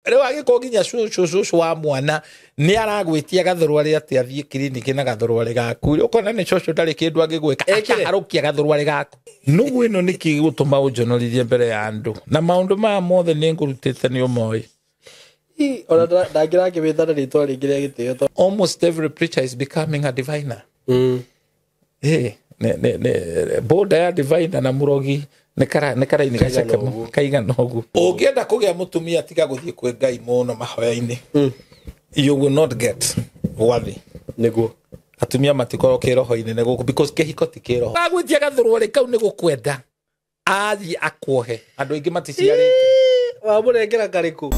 Rĩu agĩkoginya cucu wa mwana nĩ aragwĩtia gathũrũarĩ atĩ athiĩ kiriniki na gathũrũarĩ gaku ũkona nĩ cucu ndarĩ kĩndũ angĩgwĩka akaharũkia gathũrũarĩ gaku nũgũ ĩno nĩkĩ gũtũma ũnjonorithie mbere ya andũ na maũndũ maya mothe nĩ ngũrutĩte nĩ ũmoĩ ona ndangĩrakĩwĩta na rĩtwa rĩngĩ rĩa gĩtĩo. Almost every preacher is becoming a diviner. Boda ya diviner na mũrogi nĩ karaini gaceke kaigana ũguo. Ũngĩenda kũgĩa mũtumia tiga gũthiĩ kwĩ Ngai mũno mahoya-inĩ. You will not get worthy. Nĩguo atumia matikorwo kĩroho-inĩ nĩ gũkũ because kĩhiko ti kĩroho. Agwĩtia gathũrũarĩ kau nĩ gũkwenda athiĩ akuohe andũ aingĩ maticiarĩte. Wamũnengera karĩkũ?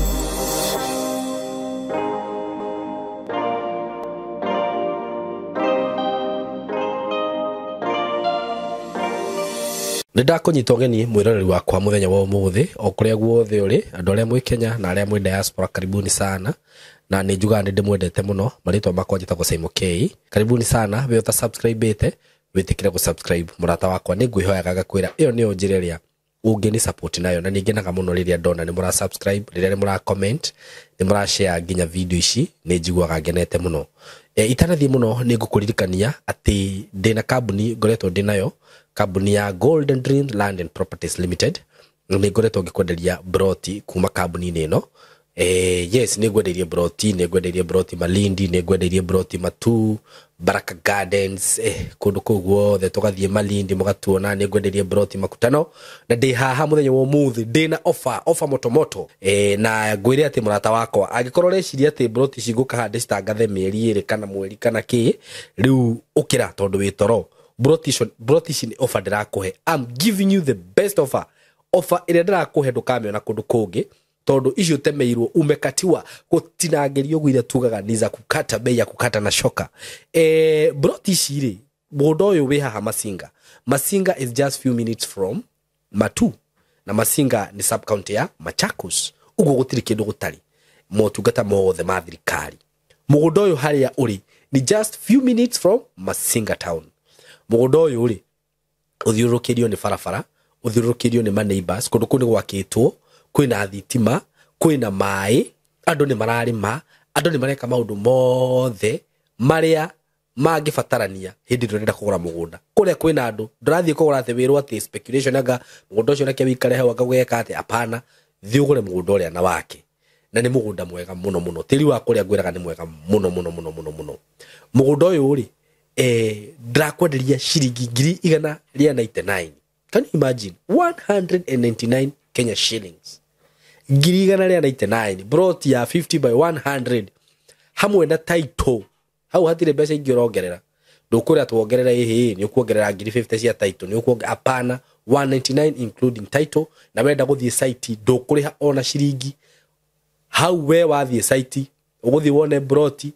Nĩndakũnyita ũgeni mwĩroreri wakwa mũthenya wa ũmũthĩ o kũrĩa guothe ũrĩ andũ arĩa mwĩ Kenya na arĩa mwĩ diaspora karibuni sana na nĩ njugaga nĩ ndĩmwendete mũno marĩtwa makwa njĩtagwo SYMO K karibuni sana we ũta subscribe-ĩte wĩtĩkĩre gũ-subscribe mũrata wakwa nĩ ngwĩhoyaga gakwĩra ĩyo nĩyo njĩra ĩrĩa ũngĩni support nayo na nĩngenaga mũno rĩrĩa ndona nĩ mũra subscribe rĩrĩa nĩ mũra comment nĩ mũra share nginya video ici nĩ njiguaga ngenete mũno itanathiĩ mũno nĩ ngũkũririkania atĩ ndĩna kambuni ngoretwo ndĩnayo kambuni ya Golden Dreams Land and Properties Limited nĩ ngoretwo ngĩkwenderia broti kuma kambuni-inĩ ĩno yes nĩ ngwendeirie broti Malindi nĩ ngwendeirie broti Matu Baraka Gardens kũndũ kũu guothe tũgathiĩ Malindi mũgatuona nĩ ngwendeirie broti Makutano na ndĩ haha mũthenya wa ũmũthĩ ndĩna offer moto na ngwĩre atĩ mũrata wakwa angĩkorwo reciria atĩ broti cigũkahande citangathe mĩeri 2 kana mweri kana kĩ rĩu ũkĩra tondũ wĩ toro broti nĩ offer ndĩrakũhe. I'm giving you the best offer ĩrĩa ndĩrakũhe ndũkamĩona kũndũ kũngĩ tondũ icio temeirwo umekatiwa gũtinangĩrio gwĩra tugaga niza kukata bei ya kukata na shoka. Broti ciri mũndũ ũyũ wĩ haha Masinga is just few minutes from Matu na Masinga ni sub county ya Machakos uguo gũtirĩ kĩndũ gũtarĩ motungata mothe ma thirikari. Mũgũnda ũyũ harĩa ũrĩ ni just few minutes from Masinga town. Mũgũnda ũyũ ũrĩ ũthiũrũkĩrio nĩ barabara ũthiũrũkĩrio nĩ ma neighbors kũndũ kũu nĩ gwakĩtwo kwĩna thitima kwĩna maĩ andũ nĩ mararĩma andũ nĩ mareka maũndũ mothe marĩa mangĩbatarania hĩndĩ ĩrĩa ũrenda kũgũra mũgũnda kũrĩa kwĩna andũ ndũrathiĩ kũgũra atĩ wĩrwo atĩ speculation anga mũgũnda ũcio nake wĩikare hau akagweka atĩ apana thiĩ ũgũre mũgũnda ũrĩa na wake na nĩ mũgũnda mwega mũno tĩri wa kũrĩa ngwĩraga nĩ mwega mũno mũgũnda ũyũ rĩ ndrakwenderia ciringi 199. Can you imagine 199 Kenya shillings 199 brought ya 50 by 100 hamwe na title hau hatirĩ mbeca ingĩ ũrongerera ndũkũrĩa tuongerera nĩ ũkuongerera 50 cia title nĩ ũkuongerera apana 199 including title na wenda gũthiĩ site ndũkũrĩha ona ciringi hau we wathiĩ site ũgũthiĩ wone broti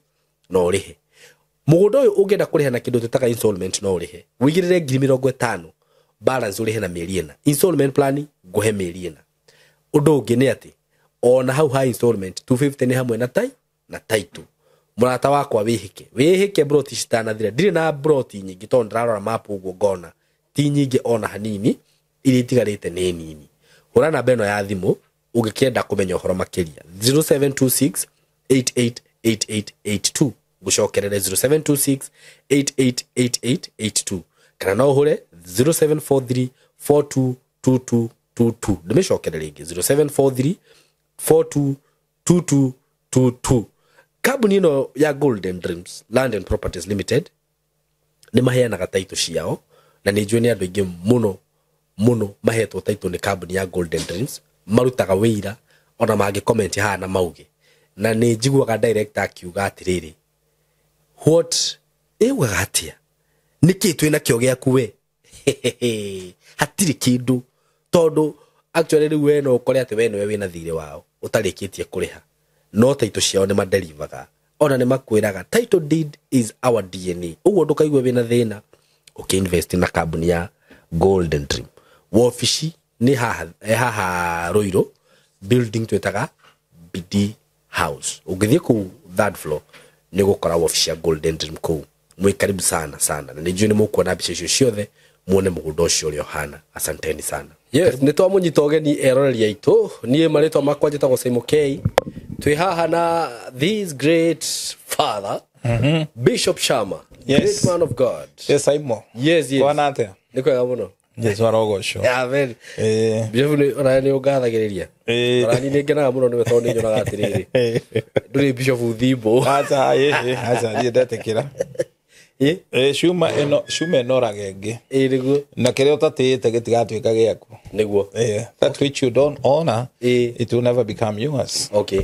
no ũrĩhe. Mũgũnda ũyũ ũngĩenda kũrĩha na kĩndũ tũtaga installment no ũrĩhe wĩigĩrĩre 50,000 balance ũrĩhe na mĩeri 4 installment plan ngũhe mĩeri 4. Ũndũ ũngĩ nĩ atĩ ona hau ha installment 250 nĩ hamwe na title. Mũrata wakwa wĩhĩke broti citanathira ndirĩ na broti nyingĩ tondũ ndĩrarora map ũguo ngona ti nyingĩ ona hanini iria itigarĩte nĩ nini. Hũra namba ĩno ya thimũ ũngĩkĩenda kũmenya ũhoro makĩria 0726 888882 gũcokerere 0726888882 kana no ũhũre 0743422222 ndĩmĩcokerere rĩngĩ 0743422222. Kambuni ĩno ya Golden Dreams Land and Properties Limited nĩ maheanaga title ciao na nĩ njũĩ nĩ andũ aingĩ mũno mahetwo title nĩ kambuni ya Golden Dreams marutaga wĩira ona mangĩ comment haha na mauge na nĩ njiguaga director akiuga atĩrĩrĩ what ĩugaga atĩa nĩkĩ twĩna kĩo gĩaku we hatirĩ kĩndũ tondũ actually rĩu we no ũkore atĩ we nĩwe wĩna thirĩ wao ũtarĩkĩtie kũrĩha no title ciao nĩ madelivaga ona nĩ makwĩraga title deed is our DNA ũguo ndũkaigua wĩna thĩna ũkĩinvest na kambuni ya Golden Dream. Wobici nĩ haha Roiro building twĩtaga BD House ũngĩthiĩ kũu third floor nĩ gũkora wobici ya Golden Dream kũu mwĩ karibu sana na nĩ njũĩ nĩ mũkuona mbica icio ciothe muone mũgũnda ũcio ũrĩa ũhana. Asanteni sana. Yes, nĩ twamũnyita ũgeni eroreri aitũ niĩ marĩtwa makwa njĩtagwo SYMO K Twihaha na this great father, Bishop Sharma, great man of God. Yes, SYMO. Yes. Kwana atia? Niko ya muno. Yes, warogosho. Yeah, very. Bishop ni ona ugathagiriria. Ona ni ngena muno ni wetoni nyonaga atiriri. Nduri Bishop Thimbo. Acha ndiendetekira. Shuma eno ragenge. Niguo. Na kire utatite gitigatuika giaku. Niguo. That which you don't honor, it will never become yours. Okay.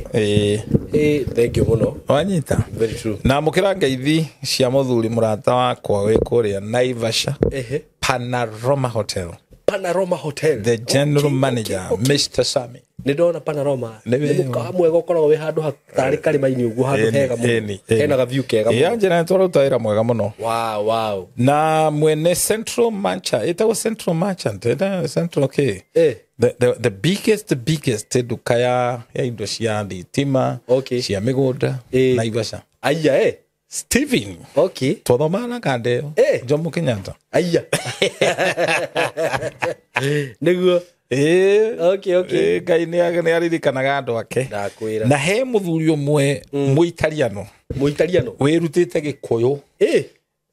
Thank you muno. Wanyita. Very true. Na mukira ngeithi cia muthuri murata wakwa we kuria Naivasha. Panorama Hotel. Panorama Hotel. The general manager, Mr. Sami. Nidona Panorama. Ni mukamwe gokorwo we handu hatari karima-ini uguo handu hega muno. Hena ga view kega muno. Njira twara utaira mwega muno. Wow. Na mwene Central Mancha. Itawa Central Mancha. Central okay. The biggest duka ya indo cia thitima, cia migunda, Naivasha. Aya Steven. Okay. Twathomana kandeo. Jomo Kenyatta. Aya. Niguo. Okay. Ngai ni aririkanaga andu ake. Ndakwira. Na he muthuri umwe Muitaliano. Wirutite Gikuyu.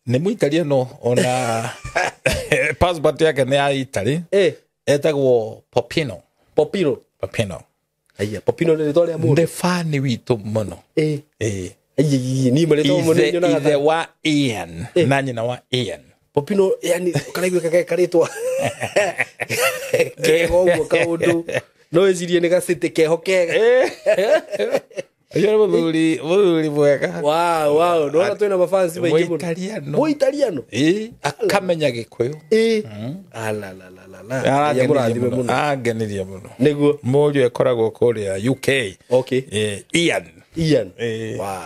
Ni Muitaliano ona passport yake ni ya Italy. Etagwo Popino. Aya, Popino ni ritwa ria mundu. Nde fani witu muno. Ni marito muno nyonaga. Ithe wa Ian. Na nyina wa Ian. Popino yani karaigwe karitwa. Kego uguo kaundu. No ecirie ni gacite keho kega. Ayo muthuri mwega. Wow. No twina mafansi baingi muno. Muitaliano. Akamenya Gikuyu. La. Ageniria muno. Niguo. Mũriũ ekoragwo kuria UK. Okay. Ian. Wow.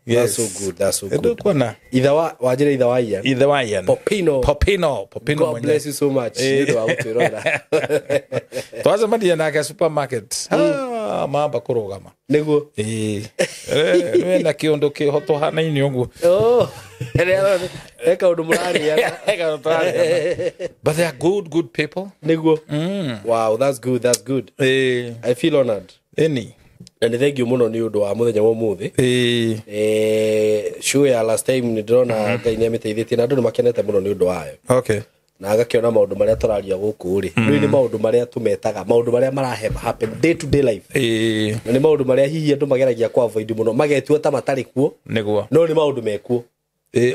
Yes. That's so good. Edo kona. Either wa Ian. Popino. God bless you so much. Ndio Agutware. Twaza madia na supermarket. Mamba kurugama. Niguo. We na kiondo kihoto hana ini uguo. Eka undu murari ya. But they are good people. Niguo. Wow, that's good. I feel honored. And thank you muno ni undu wa muthenya wa muthi. Show ya last time ni drona Ngai ni amiteithĩtie na andu ni makenete muno ni undu wayo. Okay. Na agakiona maundu maria turaria guku ri. Ni maundu maria tumetaga, maundu maria happen day to day life. Na ni maundu maria hihi andu mageragia kwa avoid muno, magetua ta matari kuo. Niguo. No ni maundu mekuo.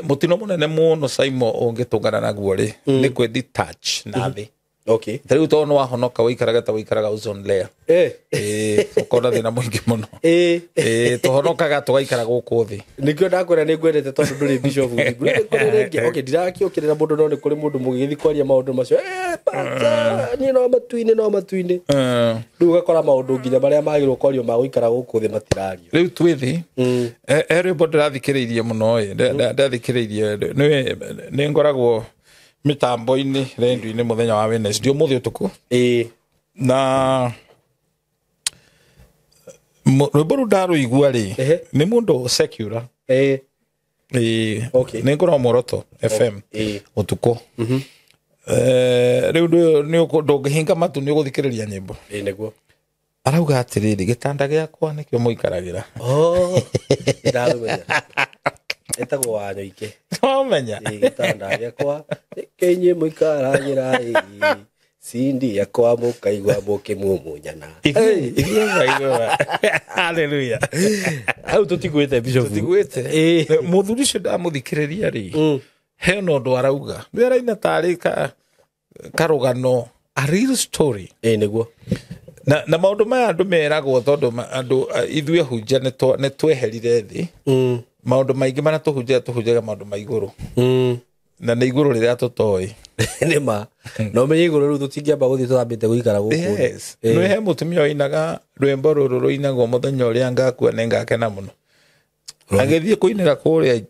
Mutino munene muno SYMO ungitungana naguo ri ni kwe detach na thi. Okay. Tariu to no wahonoka wikaraga ozone layer. Ukona thina mwingi muno. Tuhonokaga tugaikara guku thi. Nikio ndakwira ni ngwendete tondu nduri Bishop Thimbu. Okay, ndirakĩokĩrĩra mundu no ni kuri mundu mugithi kwaria maundu macio. Ni no matuini. Riu gakora maundu nginya maria magirwo kwario ma guikara guku thi matirario. Riu twithi. Everybody rathikiriirie muno ndathikiriirie ni ngoragwo mitambo-ini rendu-ini muthenya wa Wednesday umuthi utuku na rwimbo ru ndaruigua ri ni mundu secular okay ni ngorwo Moroto FM utuku riu ni ndungihinga matu ni uguthikiriria nyimbo niguo arauga atiriri gitanda giakwa nikio muikaragira ndarumenya etagwo wanyo ike omenya gitanda giakwa kenye muikaragira sindi yakwa mukaigwa mukimumunyana haleluya au tutigwete Bishop tutigwete muthuri cio ndamuthikiriria ri he no ndo arauga ndiraina tarika karugano a real story niguo na maundu maya andu meragwo tondu andu ithuĩ hunja nĩ tweherire thi maundu maingi mana tuhunjaga maundu ma iguru na nĩ iguru rĩrĩa tũtoĩ nĩma no menye iguru rĩu tũtingĩamba gũthiĩ tũthambĩte gũikara gũkũ nĩ he mũtumia oinaga rwĩmbo rũrũ rũinagwo mũthenya ũrĩa ngakua nĩ ngakena mũno agĩthiĩ kũinĩra kũrĩa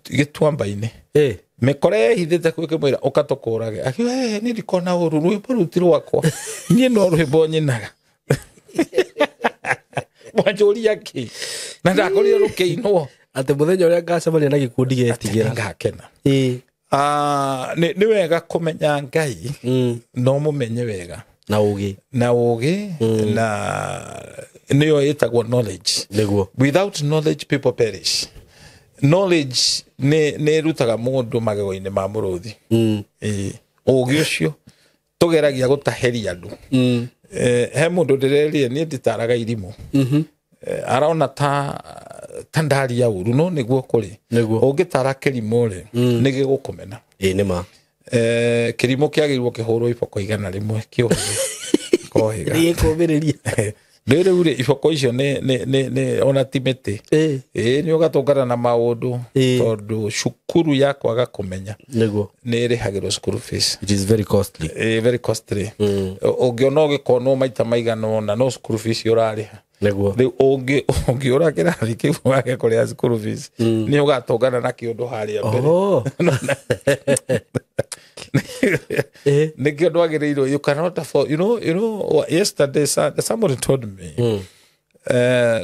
gĩtuamba-inĩ mĩkora yehithĩte kwĩkĩmwĩra ũkatũkũrage akiuga nĩ ndikona ũru rwĩmbo rũu ti rwakwa niĩ no rwĩmbo nyinaga mwanjũria kĩ na ndakorire rũkĩinwo atĩ mũthenya ũrĩa ngacemania na gĩkundi getigĩra ngakena nĩ wega kũmenya Ngai no mũmenye wega na ũgĩ na niyo yetagwo knowledge Niguo. Without knowledge people perish. Knowledge ne rutaga mundu magego-ini ma muruthi ugi ucio tugeragia gutaheria andu he mundu ndirerie ni nditaraga irimu araona ta ndaria uru no niguo kuri ungitara kirimo ri ni gigukumena nima kirimo kiagirwo kihurwo iboko igana rimwe kiohe kohiga ni kumiriria Rere ure ifoko icio ne ona timete ni ugatongana na maundu tondu cukuru yakwaga kumenya niguo ni rihagirwo school fees. It is very costly. Very costly. Ungiona ugikonwo maita maigana na no school fees urariha niguo riu ungiura kirathi kiu wage kuria school fees ni ugatongana na kiundu haria mbere Nigga dwagiriirwo you cannot afford you know yesterday somebody told me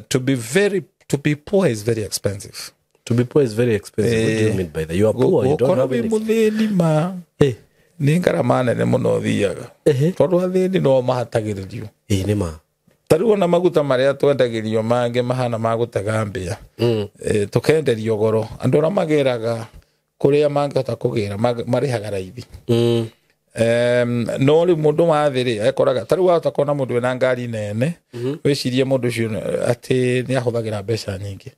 to be poor is very expensive. To be poor is very expensive. What do you mean by that? You are poor, you don't have anything. Ni ngarama nene muno thiaga tondu athini no mahatagiririo nima tariu na maguta maria twendagirio mange mahana magutega mbia tukenderio goro andu ra mageraga kuria mangihota kugira marihaga raithi no ri mundu wathiri ekoraga tariu wahota kuona mundu ena ngari nene wicirie mundu ucio ati ni ahuthagira mbeca nyingi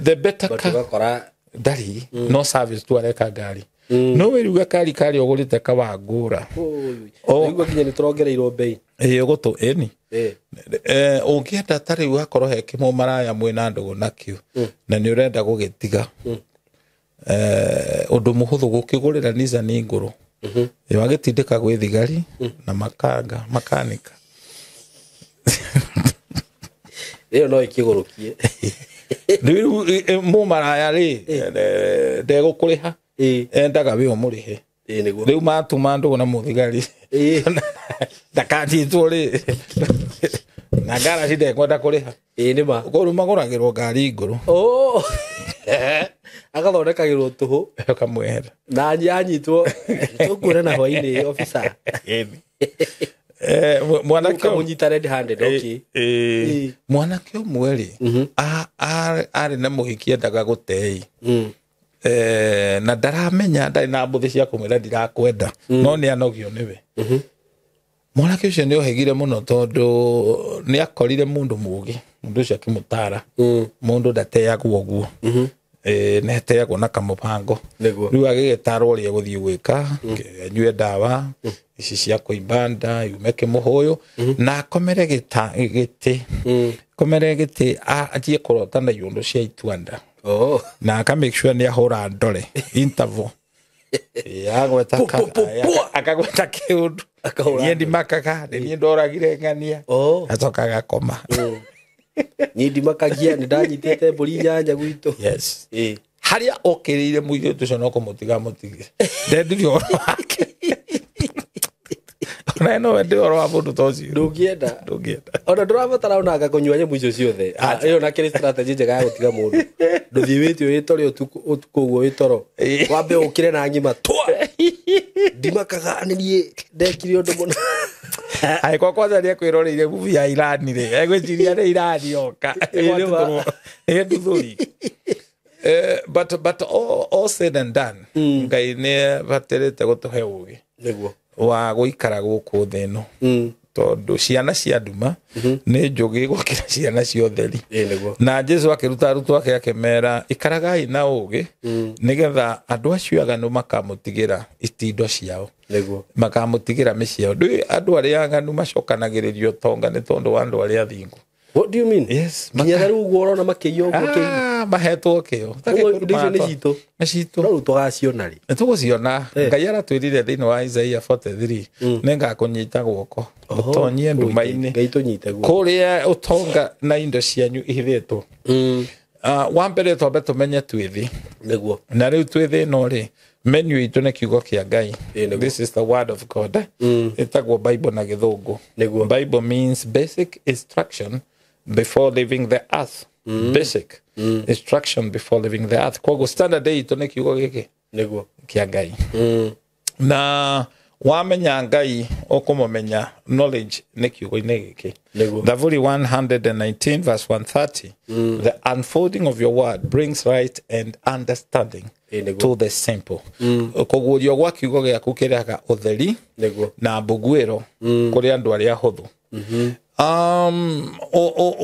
the better car dari no service tu areka ngari no wiruga kari ogurite kawangura niguo kinya ni turongereirwo bei ugutu eni ungienda tariu hakorwo he kimo maraya mwena ndugu nakio na ni urenda gugitiga undu muhuthu gukigurira niza ni nguru wagitindika gwi thigari na makanika iyo no ikigurukie riu mu maraya ri ndegukuriha endaga wi umurihe niguo riu matuma ndugu na muthigari ndakajitwo ri na ngara cinde kwenda kuriha nima koru maguragirwo ngari nguru agathondekagirwo tuhu kamwehera na nyanyitwo tukuona na hwaini officer mwanake munyita red handed okay mwanake umwe ari na muhiki endaga gutei na ndaramenya ndari na mbuthi cia kumwira ndirakwenda no ni anogio niwe mwanake ucio ni ohegire muno tondu ni akorire mundu mugi mundu ucio akimutara mundu ndateagwo guo neteagwo na kamupango riu agigitarwo ria guthii gwika anyue ndawa ici cia kuimbanda yumeke muhuyu na akomere giti athie kurota na yundu cia itwanda na aka make sure ni ahura ndore interval yagweta akagweta kiundu yendi makaga ni ndoragire ngania atokaga koma nyindi makagia ni ndanyitete mburi nyanya gwitu yes haria okirire muige tucio no kumutiga mutige ndendirio wake ona no wende oro wa mundu tocio ndugienda ona ndurabatara ona akakunywa nyamũ icio ciothe iyo na kiri strategy njega ya gutiga mundu nduthi witi witore utukuguo witoro wambe ukire na ngima twa ndimakaga nie ndekire undu muno ai kwa kwanza ni kwirorire movie ya Irani ri egwiciria ni Irani oka nduthuri but all said and done ngai ne baterete gutuhe ugi niguo wa guikara guku thino tondu ciana cia nduma ni njugi gukira ciana cia utheri na Jesu akiruta arutwo ake akemera ikaragai na ugi nigetha andu acio aganu makamutigira itindo ciao makamutigira miciao ndu andu aria aganu macokanagiririo tonga ni tondu wa andu aria thingu. What do you mean? Yes. Nginya riu guorona makiyo mahetwo kio ndizo ni cito no tugaciona ri tuguciona ngai aratwirire thiini wa Isaiah 43 nenga kunyita guoko utonyie nduma-ini ngai tunyite guoko kuria utonga na indo cianyu ihithitwo wambere twambe tumenye twithi niguo na riu twithi no ri menu itu ne kiugo kia ngai. This is the word of God. Itagwo Bible na githungu. Bible means basic instruction before leaving the earth. Basic instruction before leaving the earth. Kwa standard day itu ne kiugo giki niguo kia ngai. Na wamenya ngai okumumenya knowledge ni kiugo-ini giki Zaburi 119 verse 130 the unfolding of your word brings right and understanding to the simple kugurio gwa kiugo giaku kiraga utheri na mbugwiro kuri andu aria huthu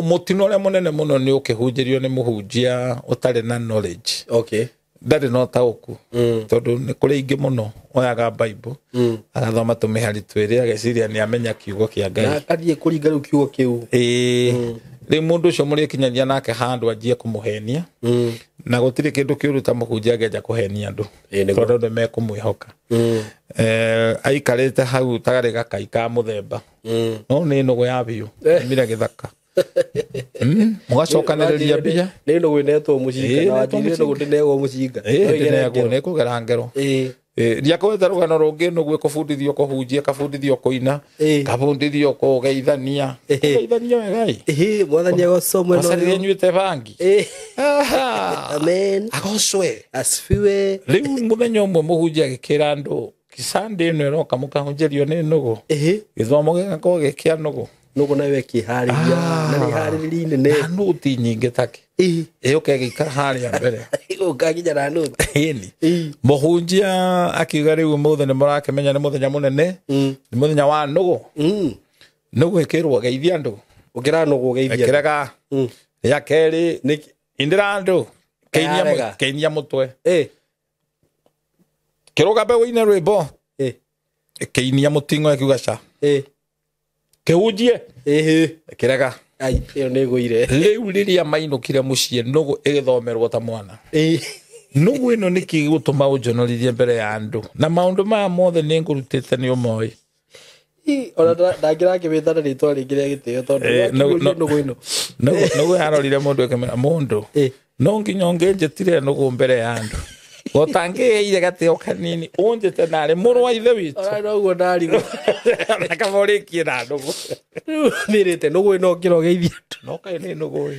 mutino uria munene muno ni ukihunjirio ni muhunjia utari na knowledge ndari no tauku tondu ni kuri ingi muno oyaga bible agathoma tumihari twiri ageciria ni amenya kiugo kia ngai na athie kuringa riu kiugo kiu ri mundu ucio muri kinyaria nake handu anjie kumuhenia na gutiri kindu kiuru ta muhunjia ageja kuhenia andu tondu ndu mekumwihoka aikarite hau tagari gakai ka muthemba no ni nugu ya biu mira githaka mugacokaniriria mbia ni nugu netwo mucinga na wajire nugu ndinego mucinga ne kugera ngero ria kwetha rugano rungi nugu kubundithio kuhunjia kabundithio kuina kabundithio kugeithania kugeithania wegai mwathani agocomwe no sari nyuite bangi amen agocwe asifiwe riu muthenya umwe muhunjia gikira andu kisande no eroka mukahunjirio ni nugu githomo gigako gikia nugu nawe kihariria na ni haririria nene nuti nyingi take ukegikara haria mbere ukaginya na nuti muhunjia akiuga riu muthenya murakimenya ni muthenya munene ni muthenya wa nugu ikirwo geithia andu ukira nugu geithia ikiraga ya keri indira andu keinia mutwe kiruga bewe-ini rwimbo keinia mutingo akiuga cha kehunjie kiraga ai iyo neguire riu riria mainukire mucie nugu igithomerwo ta mwana nugu ino niki gutuma ujonoririe mbere ya andu na maundu ma mothe ni ngurutite ni umoi ona ndagira kibitana ritwa ringiria gitio tondu nugu ino nugu harorire mundu akimera mundu no nginya ngenjetire nugu mbere ya andu gotangeire gateo kanini unjete nare muru wa ithe witu no guo ndarigo nakamorikie na nugu nirite nugu ino ngirogeithia no kai ni nugu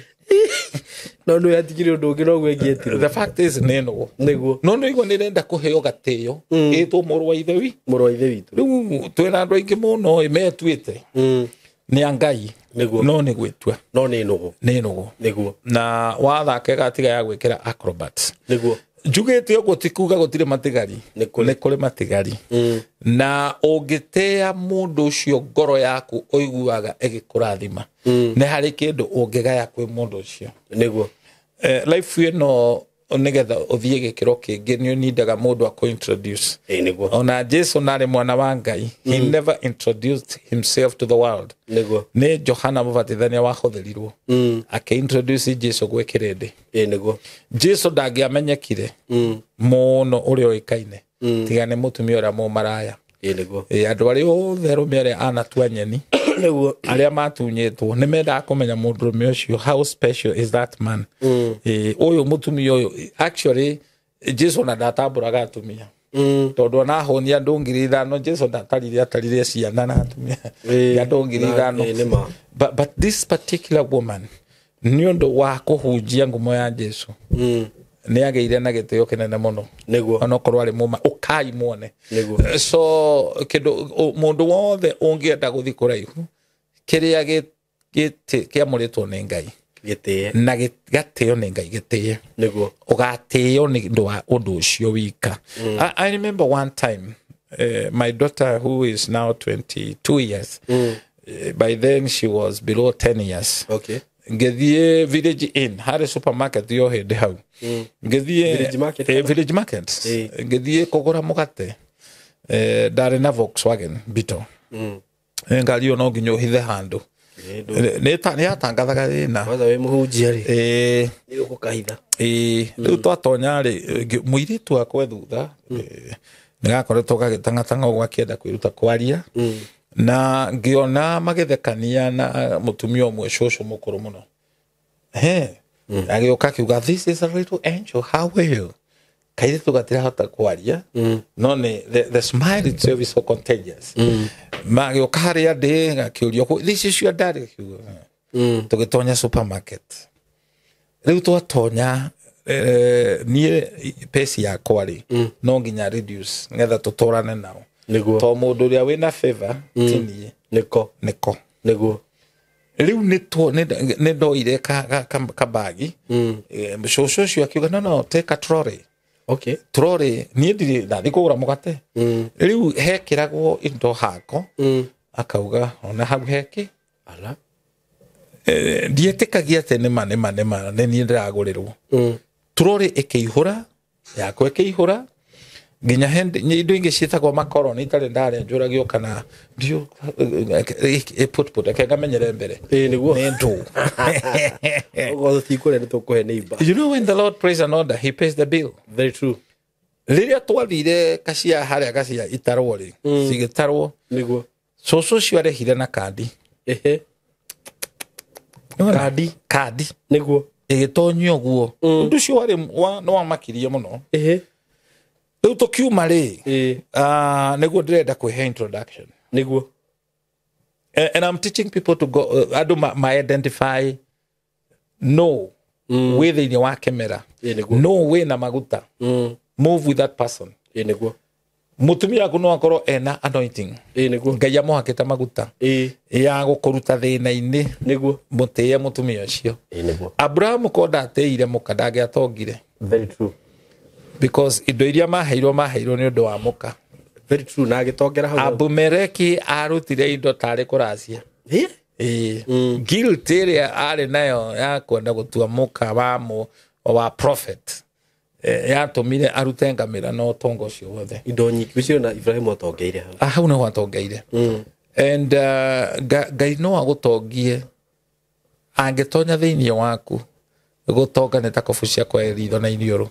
no no yatigire undu ungi no gwegietiro the fact is ni nugu niguo no no igwa nirenda kuheo gateo itu muru wa ithe witu riu twina andu aingi muno imetuite ni angai no ni gwitua no ni nugu niguo na wathake gatiga ya gwikira acrobats niguo njugite uguo tikuga gutire matigari ni kuri matigari na ungitea mundu ucio ngoro yaku oiguaga igikurathima ni hari kindu ungigaya kwi mundu ucio niguo life ino nigetha uthie gikiro kingi ni unidaga mundu aku introduce niguo ona Jesu nari mwana wa Ngai he never introduced himself to the world niguo ni Johana Mubatithania wahuthirirwo introduce Jesu gwe kirende niguo Jesu ndangiamenyekire muno uria oikaine tiga ni mutumia uria mumaraya niguo andu aria othe rume aria anatua nyeni niguo aria matunyitwo ni menda kumenya mundu rume ucio how special is that man uyu mutumia uyu actually Jesu na ndatamburaga atumia tondu na honia andu ngiri 5 Jesu ndatarire ciana na atumia andu ngiri 5 but this particular woman ni undu wa kuhunjia ngumo ya Jesu ni ageire na gitio kinene muno niguo ona korwo ari muma ukai muone so kindu mundu wothe ungienda guthi kuraihu kiria kiamuritwo ni Ngai gitie na gatio ni Ngai gitie niguo ugatio ni ndu wa undu ucio wika I remember one time my daughter who is now 22 years by then she was below 10 years ngethie village inn hari supermarket yo hindi hau ngethie village market ngethie kugura mugate ndari na Volkswagen Beetle ngari ono nginyo hithe handu ni atangathaga na waza we muhunjia ri ni ukukahitha riu twatonya ri muiritu akwe thutha nigakoretwo gagitanga gwa kienda kwiruta kwaria na ngiona magethekania na mutumia umwe shosho mukuru muno agioka kiuga this is a little angel how are you kaire tugatira hata kwaria no ni the smile itself is so contagious magioka haria ndi gakiurio this is your daddy tugitonya supermarket riu twatonya nie pesi ya kwari no nginya reduce ngetha tutorane nao Niguo. To mundu uria wina favor tinie. Niko. Niguo. Riu ni ndoire ka bagi. Shosho cio akiuga no take a trolley. Okay. Trolley ni ndiri ndathi kugura mugate. Riu hekiragwo indo hako. Akauga ona hau heki. Ala. Ndietikagia ati nĩ ma nĩ niĩ ndĩragũrĩrwo. Trolley ĩkĩihũra yakwa ĩkĩihũra nginya indo ingĩ ciĩtagwo makoroni itarĩ ndarĩa njũragio kana ndio put akengamenyere mbere nĩguo nĩ ndũ. Ũgotho tikũrĩa nĩ tũkũhe neighbor. You know when the Lord prays an order, he pays the bill. Very true. Rĩrĩa twathire kacia harĩa kacia itarwo rĩ cigĩtarwo nĩguo cũcũ cio arehire na kandi. Kandi nĩguo ĩgĩtonyio ũguo ũndũ ũcio warĩ nĩ wamakirie mũno. Rĩu tũkiuma rĩ nĩguo ndĩrenda kwĩhe introduction nĩguo and I'm teaching people to go andũ ma identify no wĩ thĩinĩ wa kemera no wĩ na maguta move with that person nĩguo mutumia waku no akorwo ena anointing nĩguo Ngai amũhakĩte maguta ya gũkũruta thĩna-inĩ nĩguo mũtĩe mutumia ũcio nĩguo Abraham ko ndatĩire mũka ndangĩatongire. Very true. Because indo iria maheirwo nĩ ũndũ wa mũka. Very true. Na agĩtongera hau Abimeleki arutire indo tarĩ kũracia. Guilt ĩrĩa arĩ nayo ya kwenda gũtua mũka wa prophet yatũmire arute ngamĩra na ũtonga ũcio wothe. Indo nyingĩ icio na Ibrahim atongeire hau. Hau nĩho atongeire. And Ngai no agũtongie angĩtonya thĩinĩ waku gutonga nĩ ta kobu cia kweritho na iniũrũ.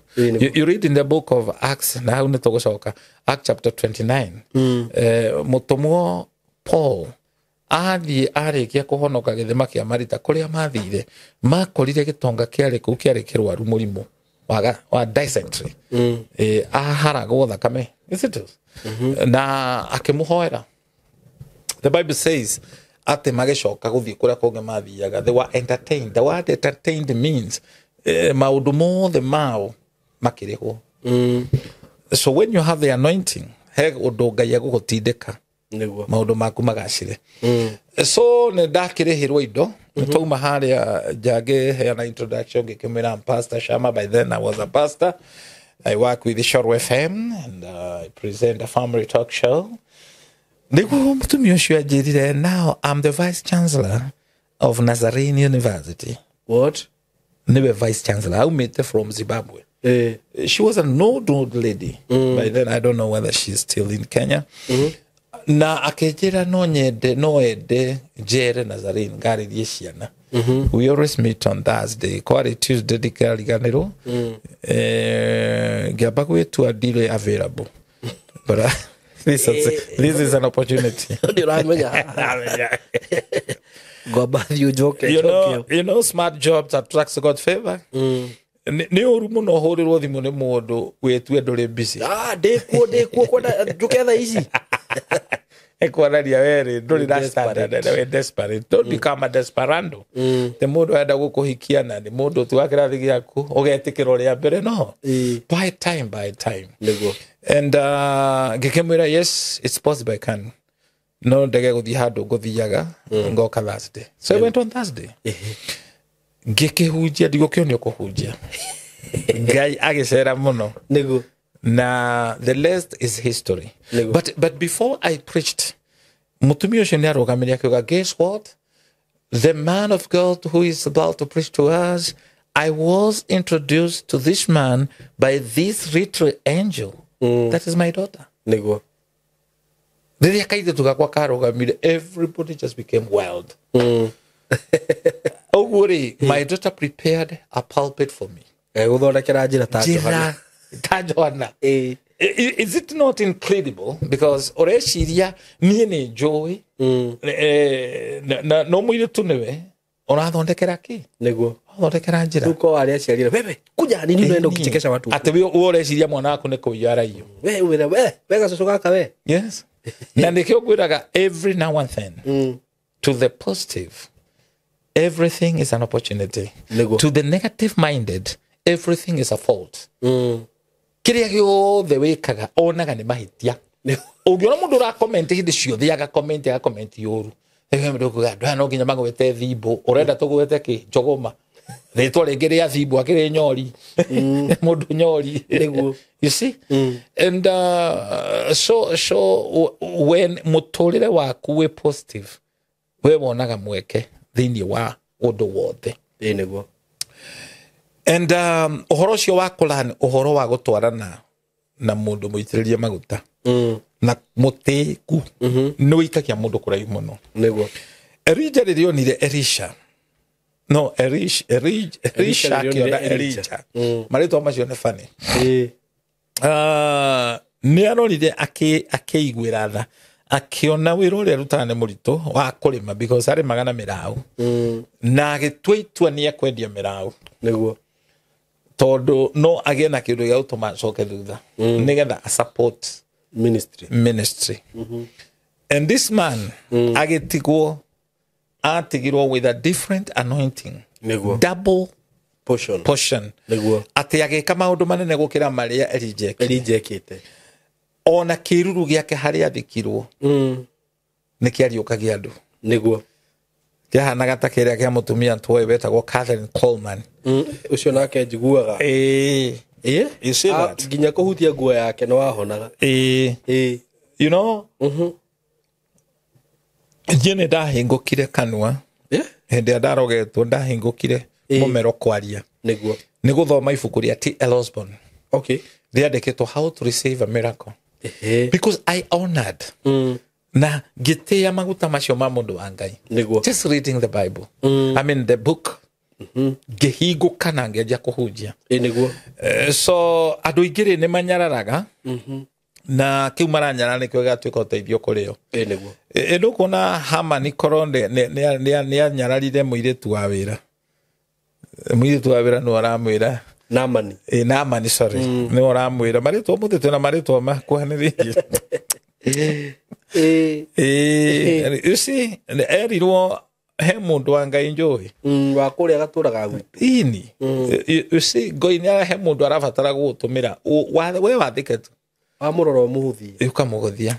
You read in the book of Acts na hau nĩ tũgũcoka Acts chapter 29 mũtũmwo Paul athiĩ arĩkia kũhonoka gĩthima kĩa Marita kũrĩa mathire makorire gĩtonga kĩarĩ kũu kĩarĩ kĩrwaru mũrimũ wa dysentery aharagwo thakame na akĩmũhoera. The Bible says ate magĩcoka gũthiĩ kũrĩa kũngĩ mathiaga they were entertained. The word entertained means maũndũ mothe mao makĩrĩhwo. So when you have the anointing he ũndũ Ngai agũgũtindĩka maũndũ maku magacĩre. So nĩ ndakĩrĩhĩrwo indo twauma harĩa ngĩheana introduction ngĩkĩmwĩra I'm Pastor Shama. By then I was a pastor. I work with the Shore FM and I present a family talk show. Now I'm the Vice Chancellor of Nazarene University. What? Never Vice Chancellor. I met her from Zimbabwe. She was an old lady. By then I don't know whether she's still in Kenya. Na akejera no ede jere Nazarene ngari yeshiana. We always meet on Thursday. Kwari Tuesday dikaliganero. Gabaku to a deal available. But this is an opportunity. You know, smart jobs attracts God's favor. Ni orumu no horirwo thimu ni mundu wetue nduri busy. Ndikuo kwenda njuketha ici. Ekwararia were nduri na standard we desperate. Don't become a desperando. The mundu enda gukuhikia na ni mundu tu wakirathi giaku ugetikira uria mbere no. By time. And ngikimwira yes it's possible I can. No ndege guthi handu nguthiaga ngoka Thursday. So I went on Thursday. Ngikihunjia ndigukionio kuhunjia. Ngai agicera muno. Na the rest is history. But before I preached, mutumia ucio ni arugamiria akiuga guess what? The man of God who is about to preach to us, I was introduced to this man by this little angel. That is my daughter. Riria kaithe tugakwa karugamire, everybody just became wild. Oh, worry, my daughter prepared a pulpit for me. Is it not incredible? Because oreshiria niye joy no mwire tunewe unathondekera ki thondekera njira uko aria ciarira bebe kuja nini unaenda ukichekesha watu ati we oreshiria mwana wako ne kuyara iyo we wega coco gaka we yes na ndikio gwiraga every now and then to the positive everything is an opportunity. To the negative minded everything is a fault. Kiria giothe wikaga onaga ni mahitia Ungiona mundu ra comment hindi ciothe aga comment yoru ege mundu kuga no nginya magwete thibo urenda tugwete ki njogoma ritwa ringi ria thibo akiri nyori mundu nyori niguo you see and so when muturire waku we positive we wonaga mweke thini wa undu wothe niguo and uhoro cio wa kulani uhoro wa gutwarana na mundu muitiririe maguta na muteku no ikakia mundu kuraihu muno niguo Elijah rionire Elisha no Elisha kionda Elijah marito macio ne fani ni aronire akeigwira tha akiona wira uria rutane murito wa kurima because ari magana mirau na agitwitua ni akwendia mirau niguo todo no again na kindu ya utoma coke thutha nigetha support ministry and this man agetigwo atigirwo with a different anointing niguo double portion niguo ati ageka maundu manene gukira maria Elijah ona kiruru giake hari athikirwo nikiariukagia andu niguo kihana gata kiria kia mutumia ntwe wetagwo Catherine Coleman ucio nake njiguaga you see that ginya kuhutia nguo yake no wahonaga you know jene ndahingukire kanwa hende ndarogetwo ndahingukire mumero kwaria niguo niguthoma ibuku ria T.L. Osborne okay riandikitwo How to Receive a Miracle because I honored na gitea maguta macio ma mundu wa Ngai just reading the Bible I mean the book gehigo kana ngeja kuhujia niguo so andu ingire ni manyararaga na kiu maranyara ni kyo gatwika uteithio kurio niguo ndukona hama ni koronde ni anyararire muiretu wa wira no aramwira Namani sorry ni aramwira maritwa mutete na maritwa makuhaniririe you see erirwo he mundu wa Ngai njoi wa kuria gaturaga gwitu ini you see goini ara he mundu arabatara gutumira we wathiketu amuroro muhuthie ukamuguthia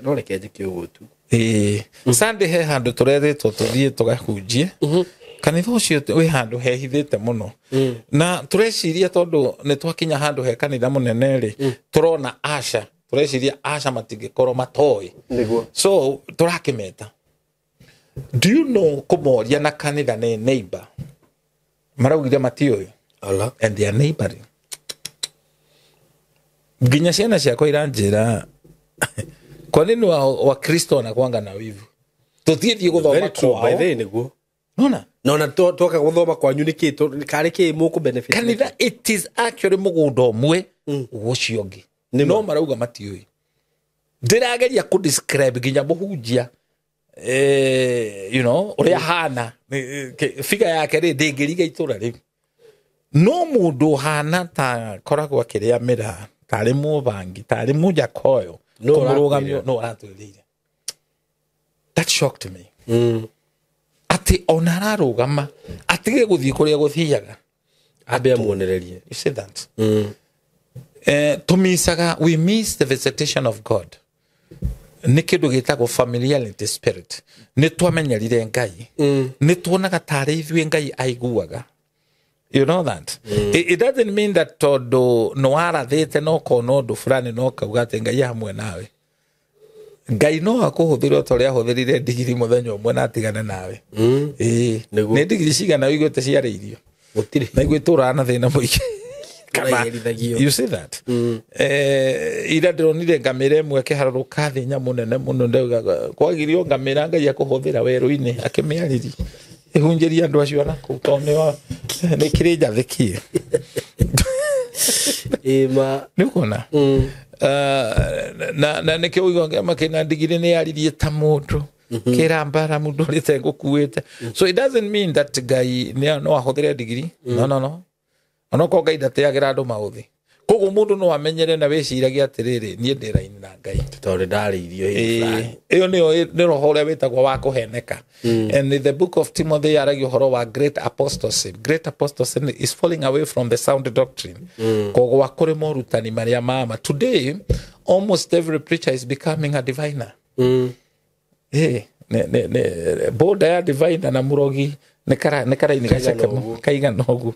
no reke njiki ugutu Sunday he handu tureretwo tuthie tugahunjie kanitha ucio we handu hehithite muno na tureciria tondu ni twakinya handu he kanitha munene ri turona asha tureciria asha matingikoro matoi so turakimeta do you know kumoria na kanitha ne neighbor maraugire matio Allah and their neighboring ginya ciana ciakwa iranjira kwa nini wa Kristo na kwanga na wivu tutithie guthoma kwa by the niguo nona toka guthoma kwa nyunikito kari ki muku benefit kanitha it is actually mugunda omwe guciongi no marauga matioi ndirageria ku describe ginya muhunjia you know uria hana figure yake ri ndingiriga itura ri no mundu hana ta koragwo akiria mira tari mubangi tari muja koyo no murugamio no aratwirire that shocked me ati onararugama atige guthie kuria guthiaga abe amuonererie you see that tumisaga we miss the visitation of God ni kindu gitagwo familiarity spirit ni twamenyerire Ngai ni tuonaga tari ithwe Ngai aiguaga you know that it doesn't mean that todo no arathete no kono ndu fulani no kauga ati Ngai hamwe nawe Ngai no akuhuthira toria huthirire digiri muthenya umwe na tigana nawe ni digiri cigana wigwete ciariirio gutiri na igwitura na thina muiki you see that ira ndronire ngamire mwe kiharuruka thi nya munene muno ndauga kwagirio ngamira Ngai akuhuthira weru-ini akimiariri ihunjiria andu acio na kutone wa ni kirija thikie ma nikona na ne kyo igonga makina ndigire ne yaririe ta mundu kirambara mundu rite gukuite so it doesn't mean that Ngai no ahothire ndigiri no onoko Ngai ndateagira andu mauthi koguo mundu no amenyere na weciragia atiriri nie ndiraini na Ngai tondå ndarä irio iyo nä roho ũrĩa wĩtagwo wa kũheneka. And in the book of Timothy aragia ũhoro wa great apostasy. Great apostasy is falling away from the sound doctrine, kũgwa kũrĩ morutani marĩa mama. Today almost every preacher is becoming a diviner. Boda ya diviner na murogi nä karaini gaceke kaigana ũguo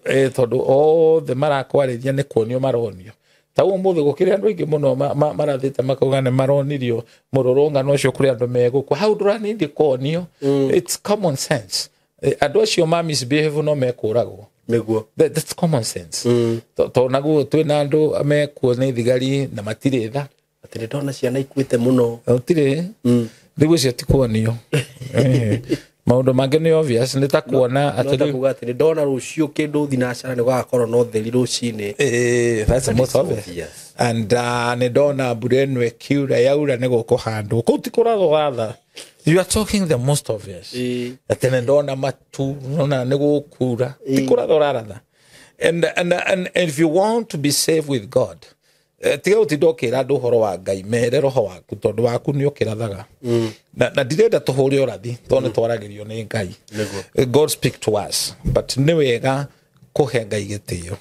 tondũ othe marakwarĩria nĩ kuonio maronio. Ta ũmũthĩ gũkĩrĩ andũ aingĩ mũno marathĩte makauga nĩ maronirio mũrũrũngano ũcio kũrĩ andũ megũkũ. Hau ndũranindi kuonio. It's common sense. Andũ acio ma misbehave no mekũragwo. That's common sense. Tondũ naguo twĩna andũ mekuo nĩ thigari na matirĩ tha. Atĩ nĩ ndona ciana ikuĩte mũno. Gũtirĩ thigũ icio ti kuonio. Maundu mangĩ nĩ obvious nĩ ta kuona atĩ ndona rũciũ kĩndũ thinacara nĩ gũgakorwo na ũtheri rũcinĩ. That's the most obvious. And nĩ ndona mbura ĩno ĩkiura yaura nĩ gũkũhandwo kũu ti kũratho gatha. You are talking the most obvious. Atĩ nĩ ndona matu nona nĩ gũkura ti kũratho ratha. And if you want to be safe with God, tiga ũtinda ũkĩra andũ ũhoro wa Ngai mere roho waku tondũ waku nĩ ũkĩrathaga. Na ndirenda tũhũre ũrathi tondũ nĩ twaragĩrio nĩ Ngai. God speak to us, but nĩ wega kũhe Ngai gĩtĩo.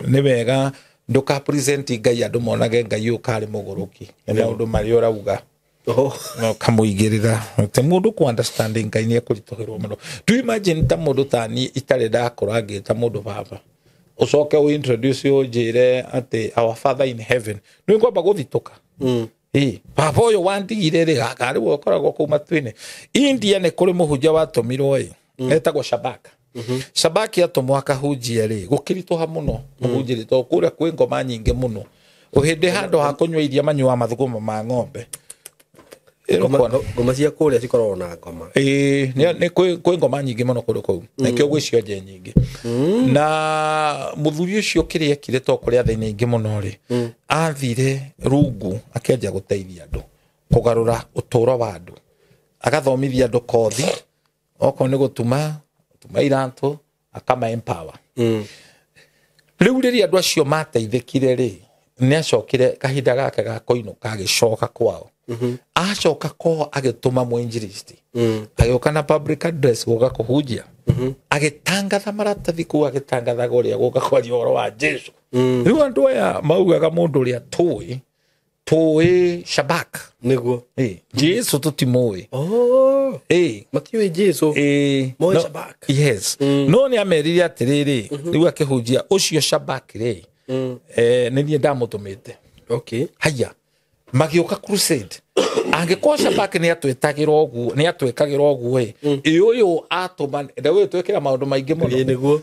Nĩ wega ndũka present Ngai andũ monage Ngai ũkarĩ mũgũrũki na maũndũ marĩa ũrauga no kamũigĩrĩra te mũndũ ku understanding Ngai nĩ ekũritũhĩrwo mũno. Do you imagine ta mũndũ ta niĩ itarĩ ndakora ngĩta mũndũ baba ucoke we introduce you njire ati our father in heaven nĩ ngwamba gũthitũka. Papa ũyũ wandigire rĩ gakari wokoragwo kũu matu-inĩ. India nĩ kũrĩ mũhunjia watũmirwo etagwo Shabaka. Shabaki atũmwo akahunjia rĩ gũkĩritũha mũno mũhunjĩri tondũ kũrĩa kwĩ ngoma nyingĩ mũno. Ũhĩndĩ handũ ha kũnyua iria manyua mathuguma ma ng'ombe. Ngoma cia kũrĩa cikoragwo na ngoma. Nĩ kwĩ ngoma nyingĩ mũno kũndũ kũu. Na kĩo gwĩcio nyingĩ. Na mũthuri ũcio kĩrĩa ekire to kũrĩa thĩinĩ ingĩ mũno rĩ athire rungu akĩanjia gũteithia andũ kũgarũra ũtũũro wa andũ. Agathomithia andũ kothi okorwo nĩ gũtuma iratũ akama empower. Rĩu rĩrĩa andũ acio mateithĩkire rĩ nĩ acokire kahinda gake ga kũinũka agĩcoka kwao. Acoka ko agĩtũma mũinjilisti agĩũka na public address gũka kũhunjia agĩtangatha maratathi kũu agĩtangathaga ũrĩa gũka kwaria ũhoro wa Jesũ. Rĩu andũ aya maugaga mũndũ ũrĩa tũĩ Shabak nĩguo Jesũ tũtimũĩ. Matiũĩ Jesũ moĩ Shabak. Yes. No nĩ amerire atĩrĩrĩ rĩu akĩhunjia ũcio Shabak rĩ nĩ niĩ ndamũtũmĩte. Haya magĩũka crusade angĩkorwo Shabak nĩ atwĩkagĩra ũguo ũyũ atũma ndawĩ twĩkĩra maũndũ maingĩ mũno